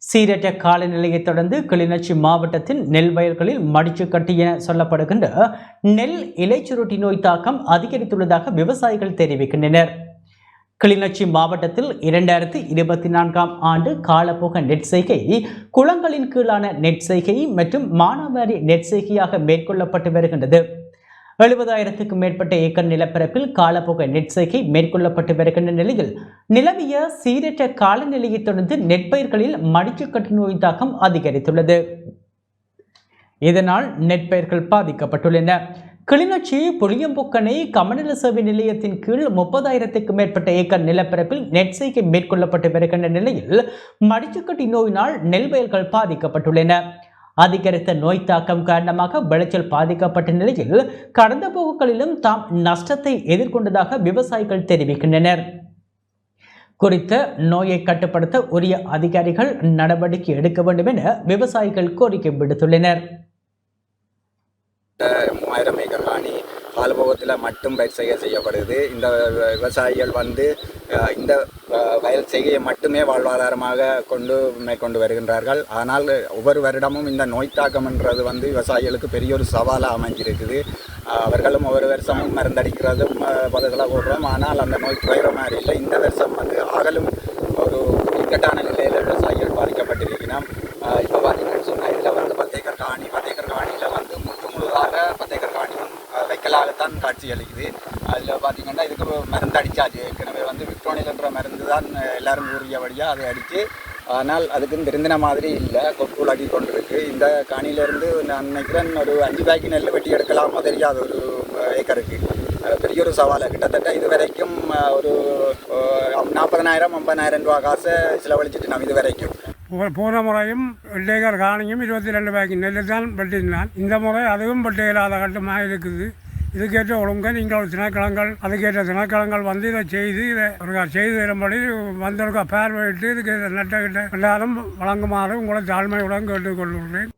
சீரற்ற காலநிலையை தொடர்ந்து கிளிநொச்சி மாவட்டத்தின் நெல் வயல்களில் மடிச்சுக்கட்டி என சொல்லப்படுகின்ற நெல் இலைச்சுருட்டி நோய் தாக்கம் அதிகரித்துள்ளதாக விவசாயிகள் தெரிவிக்கின்றனர். கிளிநொச்சி மாவட்டத்தில் 2024ஆம் ஆண்டு காலப்போக நெற்செய்கை, குளங்களின் கீழான நெற்செய்கை மற்றும் மானாவாரி நெற்செய்கையாக மேற்கொள்ளப்பட்டு வருகின்றது. 70,000க்கும் மேற்பட்ட ஏக்கர் நிலப்பரப்பில் காலப்போக நெற்செய்கை மேற்கொள்ளப்பட்டு வருகின்ற நிலையில் நிலவிய சீரற்ற காலநிலையை தொடர்ந்து நெற்பயிர்களில் மடிச்சுக்கட்டு நோய் தாக்கம் அதிகரித்துள்ளது. இதனால் நெற்பயிர்கள் பாதிக்கப்பட்டுள்ளன. கிளிநொச்சி புளியம்பொக்கனை கமநல சேவை நிலையத்தின் கீழ் 30,000க்கும் மேற்பட்ட ஏக்கர் நிலப்பரப்பில் நெற்செய்கை மேற்கொள்ளப்பட்டு வருகின்ற நிலையில் மடிச்சுக்கட்டி நோயினால் நெல் வயல்கள் பாதிக்கப்பட்டுள்ளன. அதிகரித்த நோய் தாக்கம் காரணமாக விளைச்சல் பாதிக்கப்பட்ட நிலையில் கடந்த போக்குகளிலும் தாம் நஷ்டத்தை எதிர்கொண்டதாக விவசாயிகள் தெரிவிக்கின்றனர். குறித்த நோயை கட்டுப்படுத்த உரிய அதிகாரிகள் நடவடிக்கை எடுக்க வேண்டும் என விவசாயிகள் கோரிக்கை விடுத்துள்ளனர். 3000 ஏக்கர் காணி காலபோகத்தில் மட்டும் பயிர் செய்யப்படுது. இந்த விவசாயிகள் இந்த வயல் செய்கையை மட்டுமே வாழ்வாதாரமாக மேற்கொண்டு வருகின்றார்கள். ஆனால் ஒவ்வொரு வருடமும் இந்த நோய் தாக்கம்ன்றது விவசாயிகளுக்கு பெரிய ஒரு சவாலாக அமைஞ்சிருக்குது. அவர்களும் ஒவ்வொரு வருஷமும் மருந்தடிக்கிறதும் பதவிகளை போடுறோம். ஆனால் அந்த நோய் குறைகிற மாதிரி இல்லை. இந்த வருஷம் ஆகலும் ஒரு இக்கட்டான நிலையில் விவசாயிகள் பாதிக்கப்பட்டிருக்கிறோம். இப்போ பார்த்தீங்கன்னு சொன்னால் இதில் 10 ஏக்கர் காணி, 10 ஏக்கர் காணியில் முழுதாக 10 ஏக்கர் காணியும் வைக்கலாகத்தான் காட்சி அளிக்குது. அதில் பார்த்தீங்கன்னா இதுக்கு மருந்து அடித்தாச்சு. ஏற்கனவே விக்டோனில் என்ற மருந்து தான் எல்லாரும் கூறியபடியாக அதை அடித்து, ஆனால் அதுக்குன்னு திருந்தின மாதிரி இல்லை, கொப்புளாக்கி கொண்டிருக்கு. இந்த காணியிலேருந்து நான் நினைக்கிறேன் ஒரு 5 பேக்கி நெல் வெட்டி எடுக்கலாமோ தெரியாது ஒரு ஏக்கருக்கு. பெரிய ஒரு சவாலை கிட்டத்தட்ட இது வரைக்கும் ஒரு 40,000-50,000 ரூபா காசை செலவழிச்சிட்டு நாம் இது வரைக்கும். போன முறையும் 8 ஏக்கர் காணியும் 22 பேக்கி நெல் தான் வெட்டினான். இந்த முறை அதுவும் வெட்ட இல்லாத கட்டமாக இருக்குது. இதுக்கேற்ற ஒழுங்காக நீங்கள் திணைக்களங்கள் அதுக்கேற்ற திணைக்களங்கள் இதை செய்து தரும்படி வந்திருக்க பார்வையிட்டு இதுக்கு நட்டக்கிட்ட எல்லாரும் வழங்குமாறு உங்களை தாழ்மையுடன் கேட்டுக்கொள்கிறேன்.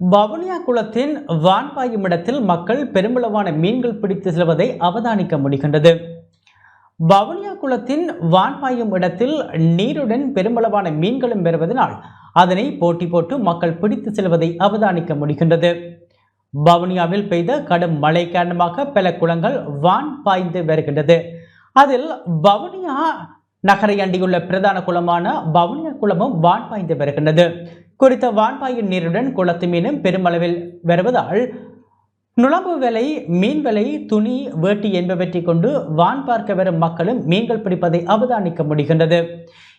வவுனியா குளத்தின் வான்பாயும் இடத்தில் மக்கள் பெருமளவான மீன்கள் பிடித்து செல்வதை அவதானிக்க முடிகின்றது. வவுனியா குளத்தின் வான்பாயும் இடத்தில் நீருடன் பெருமளவான மீன்களும் பெறுவதனால் அதனை போட்டி போட்டு மக்கள் பிடித்து செல்வதை அவதானிக்க முடிகின்றது. வவுனியாவில் பெய்த கடும் மழை காரணமாக பல குளங்கள் வான் பாய்ந்து வருகின்றது. அதில் வவுனியா நகரை அண்டியுள்ள பிரதான குளமான வவுனியா குளமும் வான் பாய்ந்து வருகின்றது. குறித்த வான்பாயின் நீருடன் குளத்து மீனும் பெருமளவில் வருவதால் நுழம்பு விலை, மீன் விலை, துணி, வேட்டி என்பவற்றை கொண்டு வான் பார்க்க வரும் மக்களும் மீன்கள் பிடிப்பதை அவதானிக்க முடிகின்றது.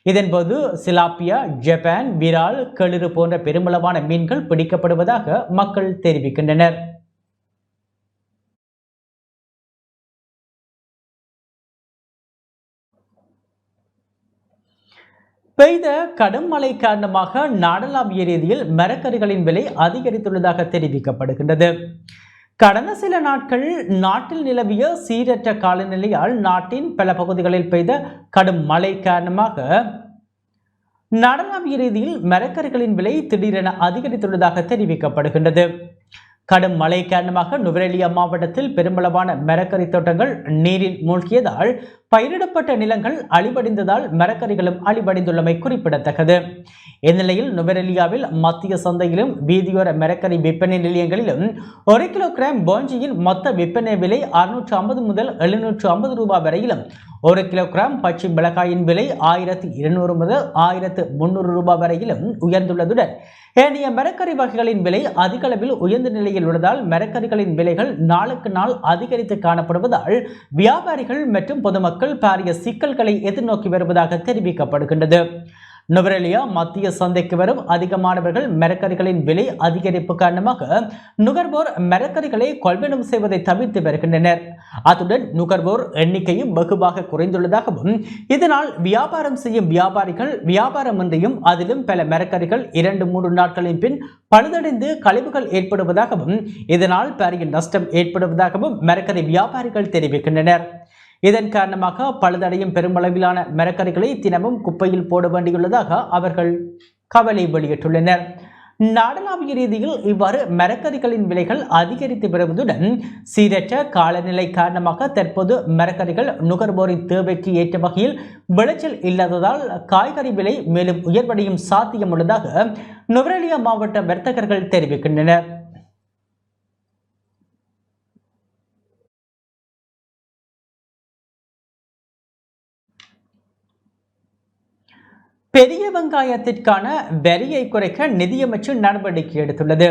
இதன்போது சிலாப்பியா, ஜப்பான், விரால், களிறு போன்ற பெருமளவான மீன்கள் பிடிக்கப்படுவதாக மக்கள் தெரிவிக்கின்றனர். பெய்த கடும் மழை காரணமாக நாடளாவிய ரீதியில் மரக்கறிகளின் விலை அதிகரித்துள்ளதாக தெரிவிக்கப்படுகின்றது. கடந்த சில நாட்கள் நாட்டில் நிலவிய சீரற்ற காலநிலையால் நாட்டின் பல பகுதிகளில் பெய்த கடும் மழை காரணமாக நாடளாவிய ரீதியில் மரக்கறிகளின் விலை திடீரென அதிகரித்துள்ளதாக தெரிவிக்கப்படுகின்றது. கடும் மழை காரணமாக நுவரெலியா மாவட்டத்தில் பெருமளவான மரக்கறி தோட்டங்கள் நீரில் மூழ்கியதால் பயிரிடப்பட்ட நிலங்கள் அழிவடைந்ததால் மரக்கறிகளும் அழிவடைந்துள்ளமை குறிப்பிடத்தக்கது. இந்நிலையில் நுவரெலியாவில் மத்திய சந்தையிலும் வீதியோர மரக்கறி விற்பனை நிலையங்களிலும் 1 கிலோகிராம் போஞ்சியின் மொத்த விற்பனை விலை 650 முதல் 750 ரூபாய் வரையிலும், 1 கிலோகிராம் பச்சை மிளகாயின் விலை 1200 முதல் 1300 ரூபாய் வரையிலும் உயர்ந்துள்ளதுடன் ஏனைய மரக்கறி வகைகளின் விலை அதிக அளவில் உயர்ந்த நிலையில் உள்ளதால் மரக்கறிகளின் விலைகள் நாளுக்கு நாள் அதிகரித்து காணப்படுவதால் வியாபாரிகள் மற்றும் பொதுமக்கள் பாரிய சிக்கல்களை எதிர்நோக்கி வருவதாக தெரிவிக்கப்படுகின்றது. நுவரெலியா மத்திய சந்தைக்கு வரும் அதிகமானவர்கள் மரக்கறிகளின் விலை அதிகரிப்பு காரணமாக நுகர்வோர் மரக்கறிகளை கொள்வனம் செய்வதை தவிர்த்து வருகின்றனர். அத்துடன் நுகர்வோர் எண்ணிக்கையும் வெகுவாக குறைந்துள்ளதாகவும் இதனால் வியாபாரம் செய்யும் வியாபாரிகள் வியாபாரமின்றியும் அதிலும் பல மரக்கறிகள் 2-3 நாட்களின் பின் பழுதடைந்து கழிவுகள் ஏற்படுவதாகவும் இதனால் பாரிய நஷ்டம் ஏற்படுவதாகவும் மரக்கறி வியாபாரிகள் தெரிவிக்கின்றனர். இதன் காரணமாக பழுதடையும் பெருமளவிலான மரக்கறிகளை தினமும் குப்பையில் போட வேண்டியுள்ளதாக அவர்கள் கவலை வெளியிட்டுள்ளனர். நாடளாவிய ரீதியில் இவ்வாறு மரக்கறிகளின் விலைகள் அதிகரித்து வருவதுடன் சீரற்ற காலநிலை காரணமாக தற்போது மரக்கறிகள் நுகர்வோரின் தேவைக்கு ஏற்ற வகையில் விளைச்சல் இல்லாததால் காய்கறி விலை மேலும் உயர்வடையும் சாத்தியம் உள்ளதாக நுவரெலியா மாவட்ட வர்த்தகர்கள் தெரிவிக்கின்றனர். பெரிய வெங்காயத்திற்கான வரியை குறைக்க நிதியமைச்சு நடவடிக்கை எடுத்துள்ளது.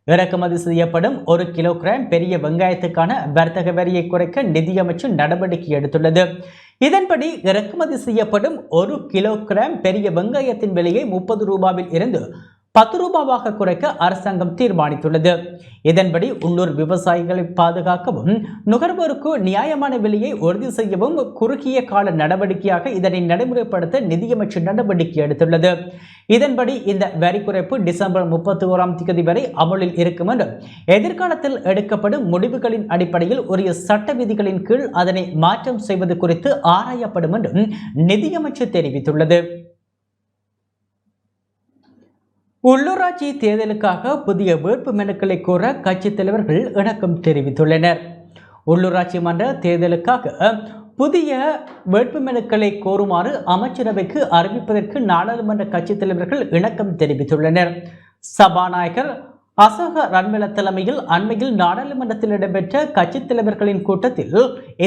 இறக்குமதி செய்யப்படும் 1 கிலோகிராம் பெரிய வெங்காயத்துக்கான வர்த்தக வரியை குறைக்க நிதியமைச்சு நடவடிக்கை எடுத்துள்ளது. இதன்படி இறக்குமதி செய்யப்படும் 1 கிலோகிராம் பெரிய வெங்காயத்தின் விலையை 30 ரூபாயில் இருந்து 10 ரூபாவாக குறைக்க அரசாங்கம் தீர்மானித்துள்ளது. இதன்படி உள்ளூர் விவசாயிகளை பாதுகாக்கவும் நுகர்வோருக்கு நியாயமான விலையை உறுதி செய்யவும் குறுகிய கால நடவடிக்கையாக இதனை நடைமுறைப்படுத்த நிதியமைச்சு நடவடிக்கை எடுத்துள்ளது. இதன்படி இந்த வரி குறைப்பு டிசம்பர் 31ஆம் தேதி வரை அமலில் இருக்கும் என்றும் எதிர்காலத்தில் எடுக்கப்படும் முடிவுகளின் அடிப்படையில் உரிய சட்ட விதிகளின் கீழ் அதனை மாற்றம் செய்வது குறித்து ஆராயப்படும் என்றும் நிதியமைச்சு தெரிவித்துள்ளது. உள்ளூராட்சி தேர்தலுக்காக புதிய வேட்பு மனுக்களை கோர கட்சித் தலைவர்கள் இணக்கம் தெரிவித்துள்ளனர். உள்ளூராட்சி மன்ற தேர்தலுக்காக புதிய வேட்புமனுக்களை கோருமாறு அமைச்சரவைக்கு அறிவிப்பதற்கு நாடாளுமன்ற கட்சித் தலைவர்கள் இணக்கம் தெரிவித்துள்ளனர். சபாநாயகர் அசோக ரன்வெல தலைமையில் அண்மையில் நாடாளுமன்றத்தில் இடம்பெற்ற கட்சித் தலைவர்களின் கூட்டத்தில்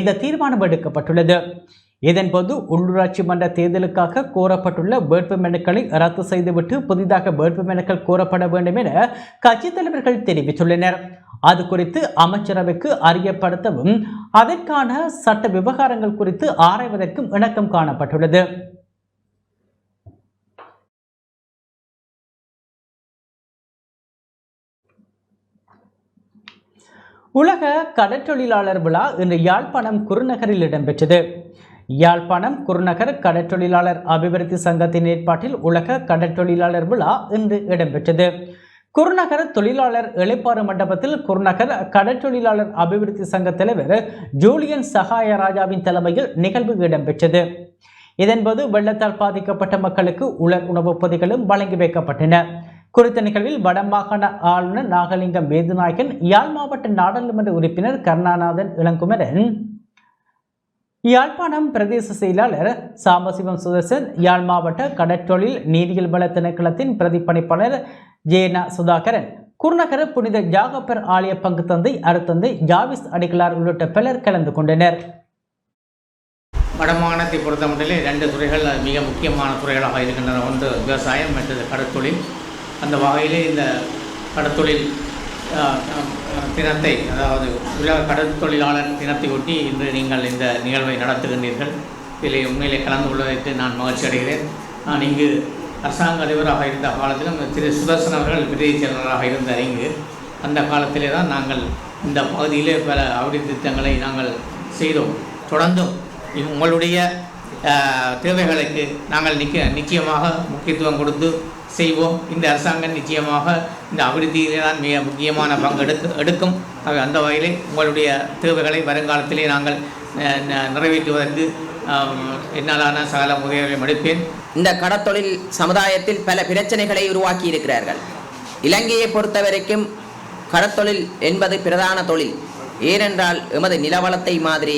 இந்த தீர்மானம் எடுக்கப்பட்டுள்ளது. இதன்போது உள்ளூராட்சி மன்ற தேர்தலுக்காக கோரப்பட்டுள்ள வேட்புமனுக்களை ரத்து செய்துவிட்டு புதிதாக வேட்புமனுக்கள் கோரப்பட வேண்டும் என கட்சித் தலைவர்கள் தெரிவித்துள்ளனர். அது குறித்து அமைச்சரவைக்கு அறியப்படுத்தவும் அதற்கான சட்ட விவகாரங்கள் குறித்து ஆராய்வதற்கும் இணக்கம் காணப்பட்டுள்ளது. உலக கடற்றொழிலாளர் விழா இன்று யாழ்ப்பாணம் குருநகரில் இடம்பெற்றது. யாழ்ப்பாணம் குருநகர் கடற்றொழிலாளர் அபிவிருத்தி சங்கத்தின் ஏற்பாட்டில் உலக கடற்றொழிலாளர் விழா இன்று இடம்பெற்றது. குருநகர் தொழிலாளர் இளைப்பாறு மண்டபத்தில் குருநகர் கடற்றொழிலாளர் அபிவிருத்தி சங்க தலைவர் ஜூலியன் சகாயராஜாவின் தலைமையில் நிகழ்வு இடம்பெற்றது. இதன்போது வெள்ளத்தால் பாதிக்கப்பட்ட மக்களுக்கு உலர் உணவுப் பொதிகளும் வழங்கி வைக்கப்பட்டன. குறித்த நிகழ்வில் வடமாகாண ஆளுநர் நாகலிங்கம் வேதுநாயகன், யாழ் மாவட்ட நாடாளுமன்ற உறுப்பினர் கருணாநாதன் இளங்குமரன், யாழ்ப்பாணம் பிரதேச செயலாளர் சாம்பசிவம் சுதர்சன், யாழ் மாவட்ட கடற்றொழில் நீரியல் வள திணைக்களத்தின் பிரதிப்பணிப்பாளர் ஜேனா சுதாகரன், குருநகர புனித ஜாகப்பர் ஆலய பங்கு தந்தை அருத்தந்தை ஜாவிஸ் அடிகளார் உள்ளிட்ட பலர் கலந்து கொண்டனர். வடமாகாணத்தை பொறுத்தமட்டிலே 2 துறைகள் மிக முக்கியமான துறைகளாக இருக்கின்றன. ஒன்று விவசாயம், மற்றது கடற்தொழில். அந்த வகையிலே இந்த கடற்தொழில் தினத்தை, அதாவது உலக கடற்தொழிலாளர் தினத்தை ஒட்டி இன்று நீங்கள் இந்த நிகழ்வை நடத்துகின்றீர்கள். இதில் உண்மையிலே கலந்து கொள்வதற்கு நான் மகிழ்ச்சி அடைகிறேன். நான் இங்கு அரசாங்க அதிபராக இருந்த காலத்திலும் திரு சுதர்சன் அவர்கள் பிரதேச செயலராக இருந்த இங்கு அந்த காலத்திலே தான் நாங்கள் இந்த பகுதியிலே பல அபிவிருத்தி திட்டங்களை நாங்கள் செய்தோம். தொடர்ந்தும் உங்களுடைய தேவைகளுக்கு நாங்கள் நிச்சயமாக முக்கியத்துவம் கொடுத்து செய்வோம். இந்த அரசாங்கம் நிச்சயமாக இந்த அபிவிருத்தியிலே தான் மிக முக்கியமான பங்கு எடுக்கும். அந்த வகையிலே உங்களுடைய தேவைகளை வருங்காலத்திலே நாங்கள் நிறைவேற்றுவதற்கு என்னாலான சகல உதவிகளையும் எடுப்பேன். இந்த கடத்தொழில் சமுதாயத்தில் பல பிரச்சனைகளை உருவாக்கி இருக்கிறார்கள். இலங்கையை பொறுத்தவரைக்கும் கடத்தொழில் என்பது பிரதான தொழில். ஏனென்றால் எமது நிலவளத்தை மாதிரி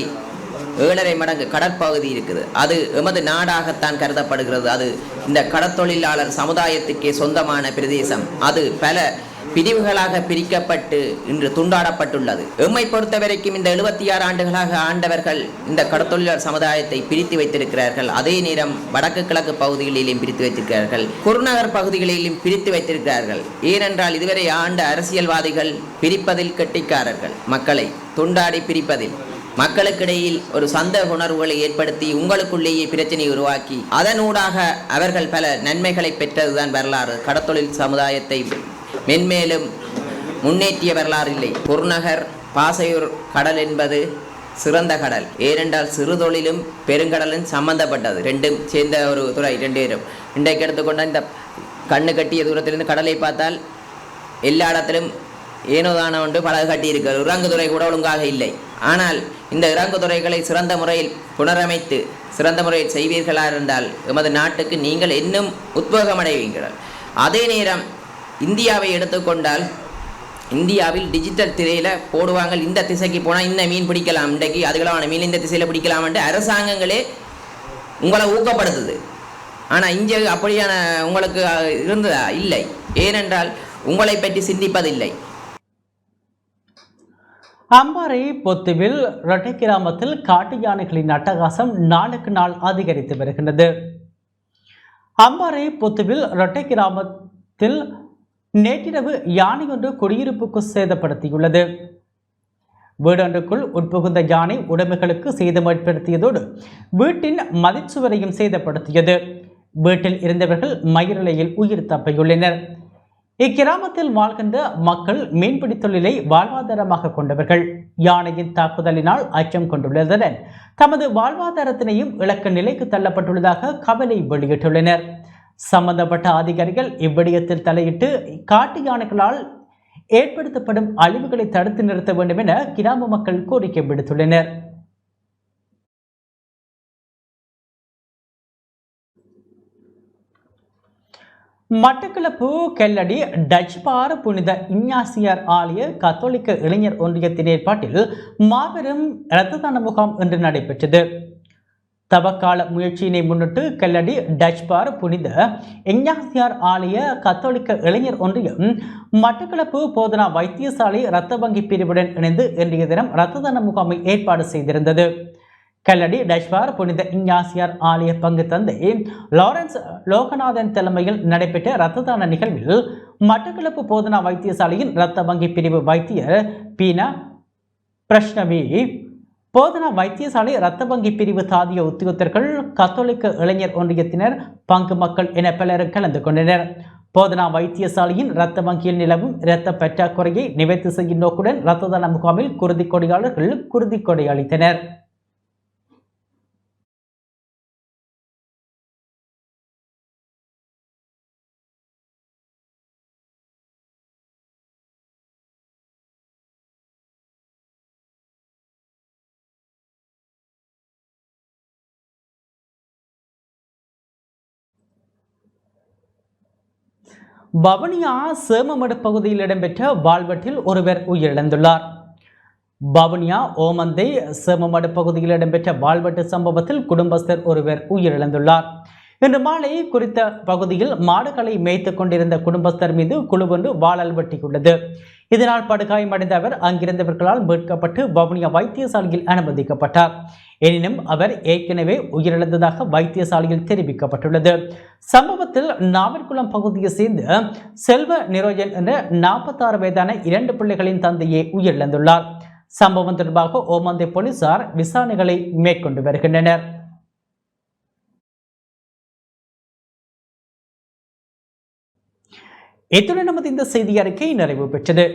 7.5 மடங்கு கடற்பகுதி இருக்குது. அது எமது நாடாகத்தான் கருதப்படுகிறது. அது இந்த கடத்தொழிலாளர் சமுதாயத்துக்கே சொந்தமான பிரதேசம். அது பல பிரிவுகளாக பிரிக்கப்பட்டு இன்று துண்டாடப்பட்டுள்ளது. எம்மை பொறுத்தவரைக்கும் இந்த 76 ஆண்டுகளாக ஆண்டவர்கள் இந்த கடத்தொழிலாளர் சமுதாயத்தை பிரித்து வைத்திருக்கிறார்கள். அதே நேரம் வடக்கு கிழக்கு பகுதிகளிலும் பிரித்து வைத்திருக்கிறார்கள், குருநகர் பகுதிகளிலும் பிரித்து வைத்திருக்கிறார்கள். ஏனென்றால் இதுவரை ஆண்ட அரசியல்வாதிகள் பிரிப்பதில் கெட்டிக்காரர்கள். மக்களை துண்டாடி பிரிப்பதில் மக்களுக்கிடையில் ஒரு சந்தேக உணர்வுகளை ஏற்படுத்தி உங்களுக்குள்ளேயே பிரச்சனை உருவாக்கி அதனூடாக அவர்கள் பல நன்மைகளை பெற்றதுதான் வரலாறு. கடத்தொழில் சமுதாயத்தை மென்மேலும் முன்னேற்றிய வரலாறு இல்லை. குருநகர் பாசையூர் கடல் என்பது சிறந்த கடல். ஏனென்றால் சிறு தொழிலும் பெருங்கடலும் சம்பந்தப்பட்டது. ரெண்டும் சேர்ந்த ஒரு துறை. 2 பேரும் இன்றைக்கு எடுத்துக்கொண்ட இந்த கண்ணு கட்டிய தூரத்திலிருந்து கடலை பார்த்தால் எல்லா இடத்திலும் ஏனோதான ஒன்று படகு கட்டி இருக்கிறது. இறங்குதுறை கூட ஒழுங்காக இல்லை. ஆனால் இந்த இறங்குதுறைகளை சிறந்த முறையில் புனரமைத்து சிறந்த முறையில் செய்வீர்களாக இருந்தால் எமது நாட்டுக்கு நீங்கள் இன்னும் உத்வேகம் அடைவீர்கள். அதே நேரம் இந்தியாவை எடுத்துக்கொண்டால் இந்தியாவில் டிஜிட்டல் திரையில் போடுவாங்க, இந்த திசைக்கு போனால் இந்த மீன் பிடிக்கலாம், இன்றைக்கு அதுகளான மீன் இந்த திசையில் பிடிக்கலாம்ட்டு அரசாங்கங்களே உங்களை ஊக்கப்படுத்துது. ஆனால் இங்கே அப்படியான உங்களுக்கு இருந்ததா? இல்லை. ஏனென்றால் உங்களை பற்றி சிந்திப்பதில்லை. அம்பாறை பொத்துவில் ரொட்டை கிராமத்தில் காட்டு யானைகளின் அட்டகாசம் நாளுக்கு நாள் அதிகரித்து வருகின்றது. அம்பாறை பொத்துவில் ரொட்டை கிராமத்தில் நேற்றிரவு யானை ஒன்று குடியிருப்புக்கு சேதப்படுத்தியுள்ளது. வீடொன்றுக்குள் உட்புகுந்த யானை உடைமைகளுக்கு சேதம் ஏற்படுத்தியதோடு வீட்டின் மதிச்சுவரையும் சேதப்படுத்தியது. வீட்டில் இருந்தவர்கள் மயிரிழையில் உயிர் தப்பியுள்ளனர். இக்கிராமத்தில் வாழ்கின்ற மக்கள் மீன்பிடி தொழிலை வாழ்வாதாரமாக கொண்டவர்கள். யானையின் தாக்குதலினால் அச்சம் கொண்டுள்ளதுடன் தமது வாழ்வாதாரத்தினையும் இழக்க நிலைக்கு தள்ளப்பட்டுள்ளதாக கவலை வெளியிட்டுள்ளனர். சம்பந்தப்பட்ட அதிகாரிகள் இவ்விடயத்தில் தலையிட்டு காட்டு யானைகளால் ஏற்படுத்தப்படும் அழிவுகளை தடுத்து நிறுத்த வேண்டும் என கிராம மக்கள் கோரிக்கை விடுத்துள்ளனர். மட்டக்களப்பு கெல்லடி டச்பார் புனித இஞ்ஞாசியார் ஆலய கத்தோலிக்க இளைஞர் ஒன்றியத்தின் ஏற்பாட்டில் மாபெரும் இரத்த தான முகாம் இன்று நடைபெற்றது. தவக்கால முயற்சியினை முன்னிட்டு கெல்லடி டச்பார் புனித இஞ்ஞாசியார் ஆலய கத்தோலிக்க இளைஞர் ஒன்றியம் மட்டக்களப்பு போதனா வைத்தியசாலை இரத்த வங்கி பிரிவுடன் இணைந்து இன்றைய தினம் இரத்த தான முகாமை ஏற்பாடு செய்திருந்தது. கல்லடி டச்பார் புனித இஞ்ஞாசியார் ஆலய பங்கு தந்தை லாரன்ஸ் லோகநாதன் தலைமையில் நடைபெற்ற இரத்த தான நிகழ்வில் மட்டக்களப்பு போதனா வைத்தியசாலையின் இரத்த வங்கி பிரிவு வைத்தியர் பீனா பிரஷ்னவி, போதனா வைத்தியசாலை இரத்த வங்கி பிரிவு தாதிய உத்தியோகத்தர்கள், கத்தோலிக்க இளைஞர் ஒன்றியத்தினர், பங்கு மக்கள் என பலரும் கலந்து கொண்டனர். போதனா வைத்தியசாலையின் இரத்த வங்கியில் நிலவும் இரத்த பற்றாக்குறையை நிவர்த்தி செய்யும் நோக்குடன் இரத்த தான முகாமில் குருதி கொடியாளர்கள் குருதி கொடை அளித்தனர். வவுனியா சேமமடு பகுதியில் இடம்பெற்ற வாழ்வெட்டில் ஒருவர் உயிரிழந்துள்ளார். வவுனியா ஓமந்தை சேமமடு பகுதியில் இடம்பெற்ற வாழ்வெட்டு சம்பவத்தில் குடும்பஸ்தர் ஒருவர் உயிரிழந்துள்ளார். இன்று மாலை குறித்த பகுதியில் மாடுகளை மேய்த்துக் கொண்டிருந்த குடும்பஸ்தர் மீது குழு ஒன்று வாளால் வெட்டியுள்ளது. இதனால் படுகாயமடைந்த அவர் அங்கிருந்தவர்களால் மீட்கப்பட்டு வவுனியா வைத்தியசாலையில் அனுமதிக்கப்பட்டார். எனினும் அவர் ஏற்கனவே உயிரிழந்ததாக வைத்தியசாலையில் தெரிவிக்கப்பட்டுள்ளது. சம்பவத்தில் நாவற்குளம் பகுதியை சேர்ந்த செல்வ நிரோஜன் என்ற 46 வயதான 2 பிள்ளைகளின் தந்தையே உயிரிழந்துள்ளார். சம்பவம் தொடர்பாக ஓமந்தை போலீசார் விசாரணைகளை மேற்கொண்டு வருகின்றனர். இத்துடன் நமது இந்த செய்தி அறிக்கை நிறைவு பெற்றது.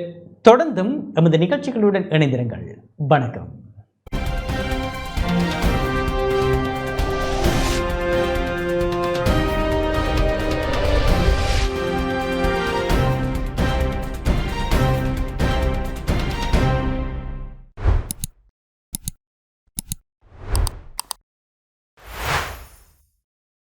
தொடர்ந்தும் எமது நிகழ்ச்சிகளுடன் இணைந்திருங்கள். வணக்கம்.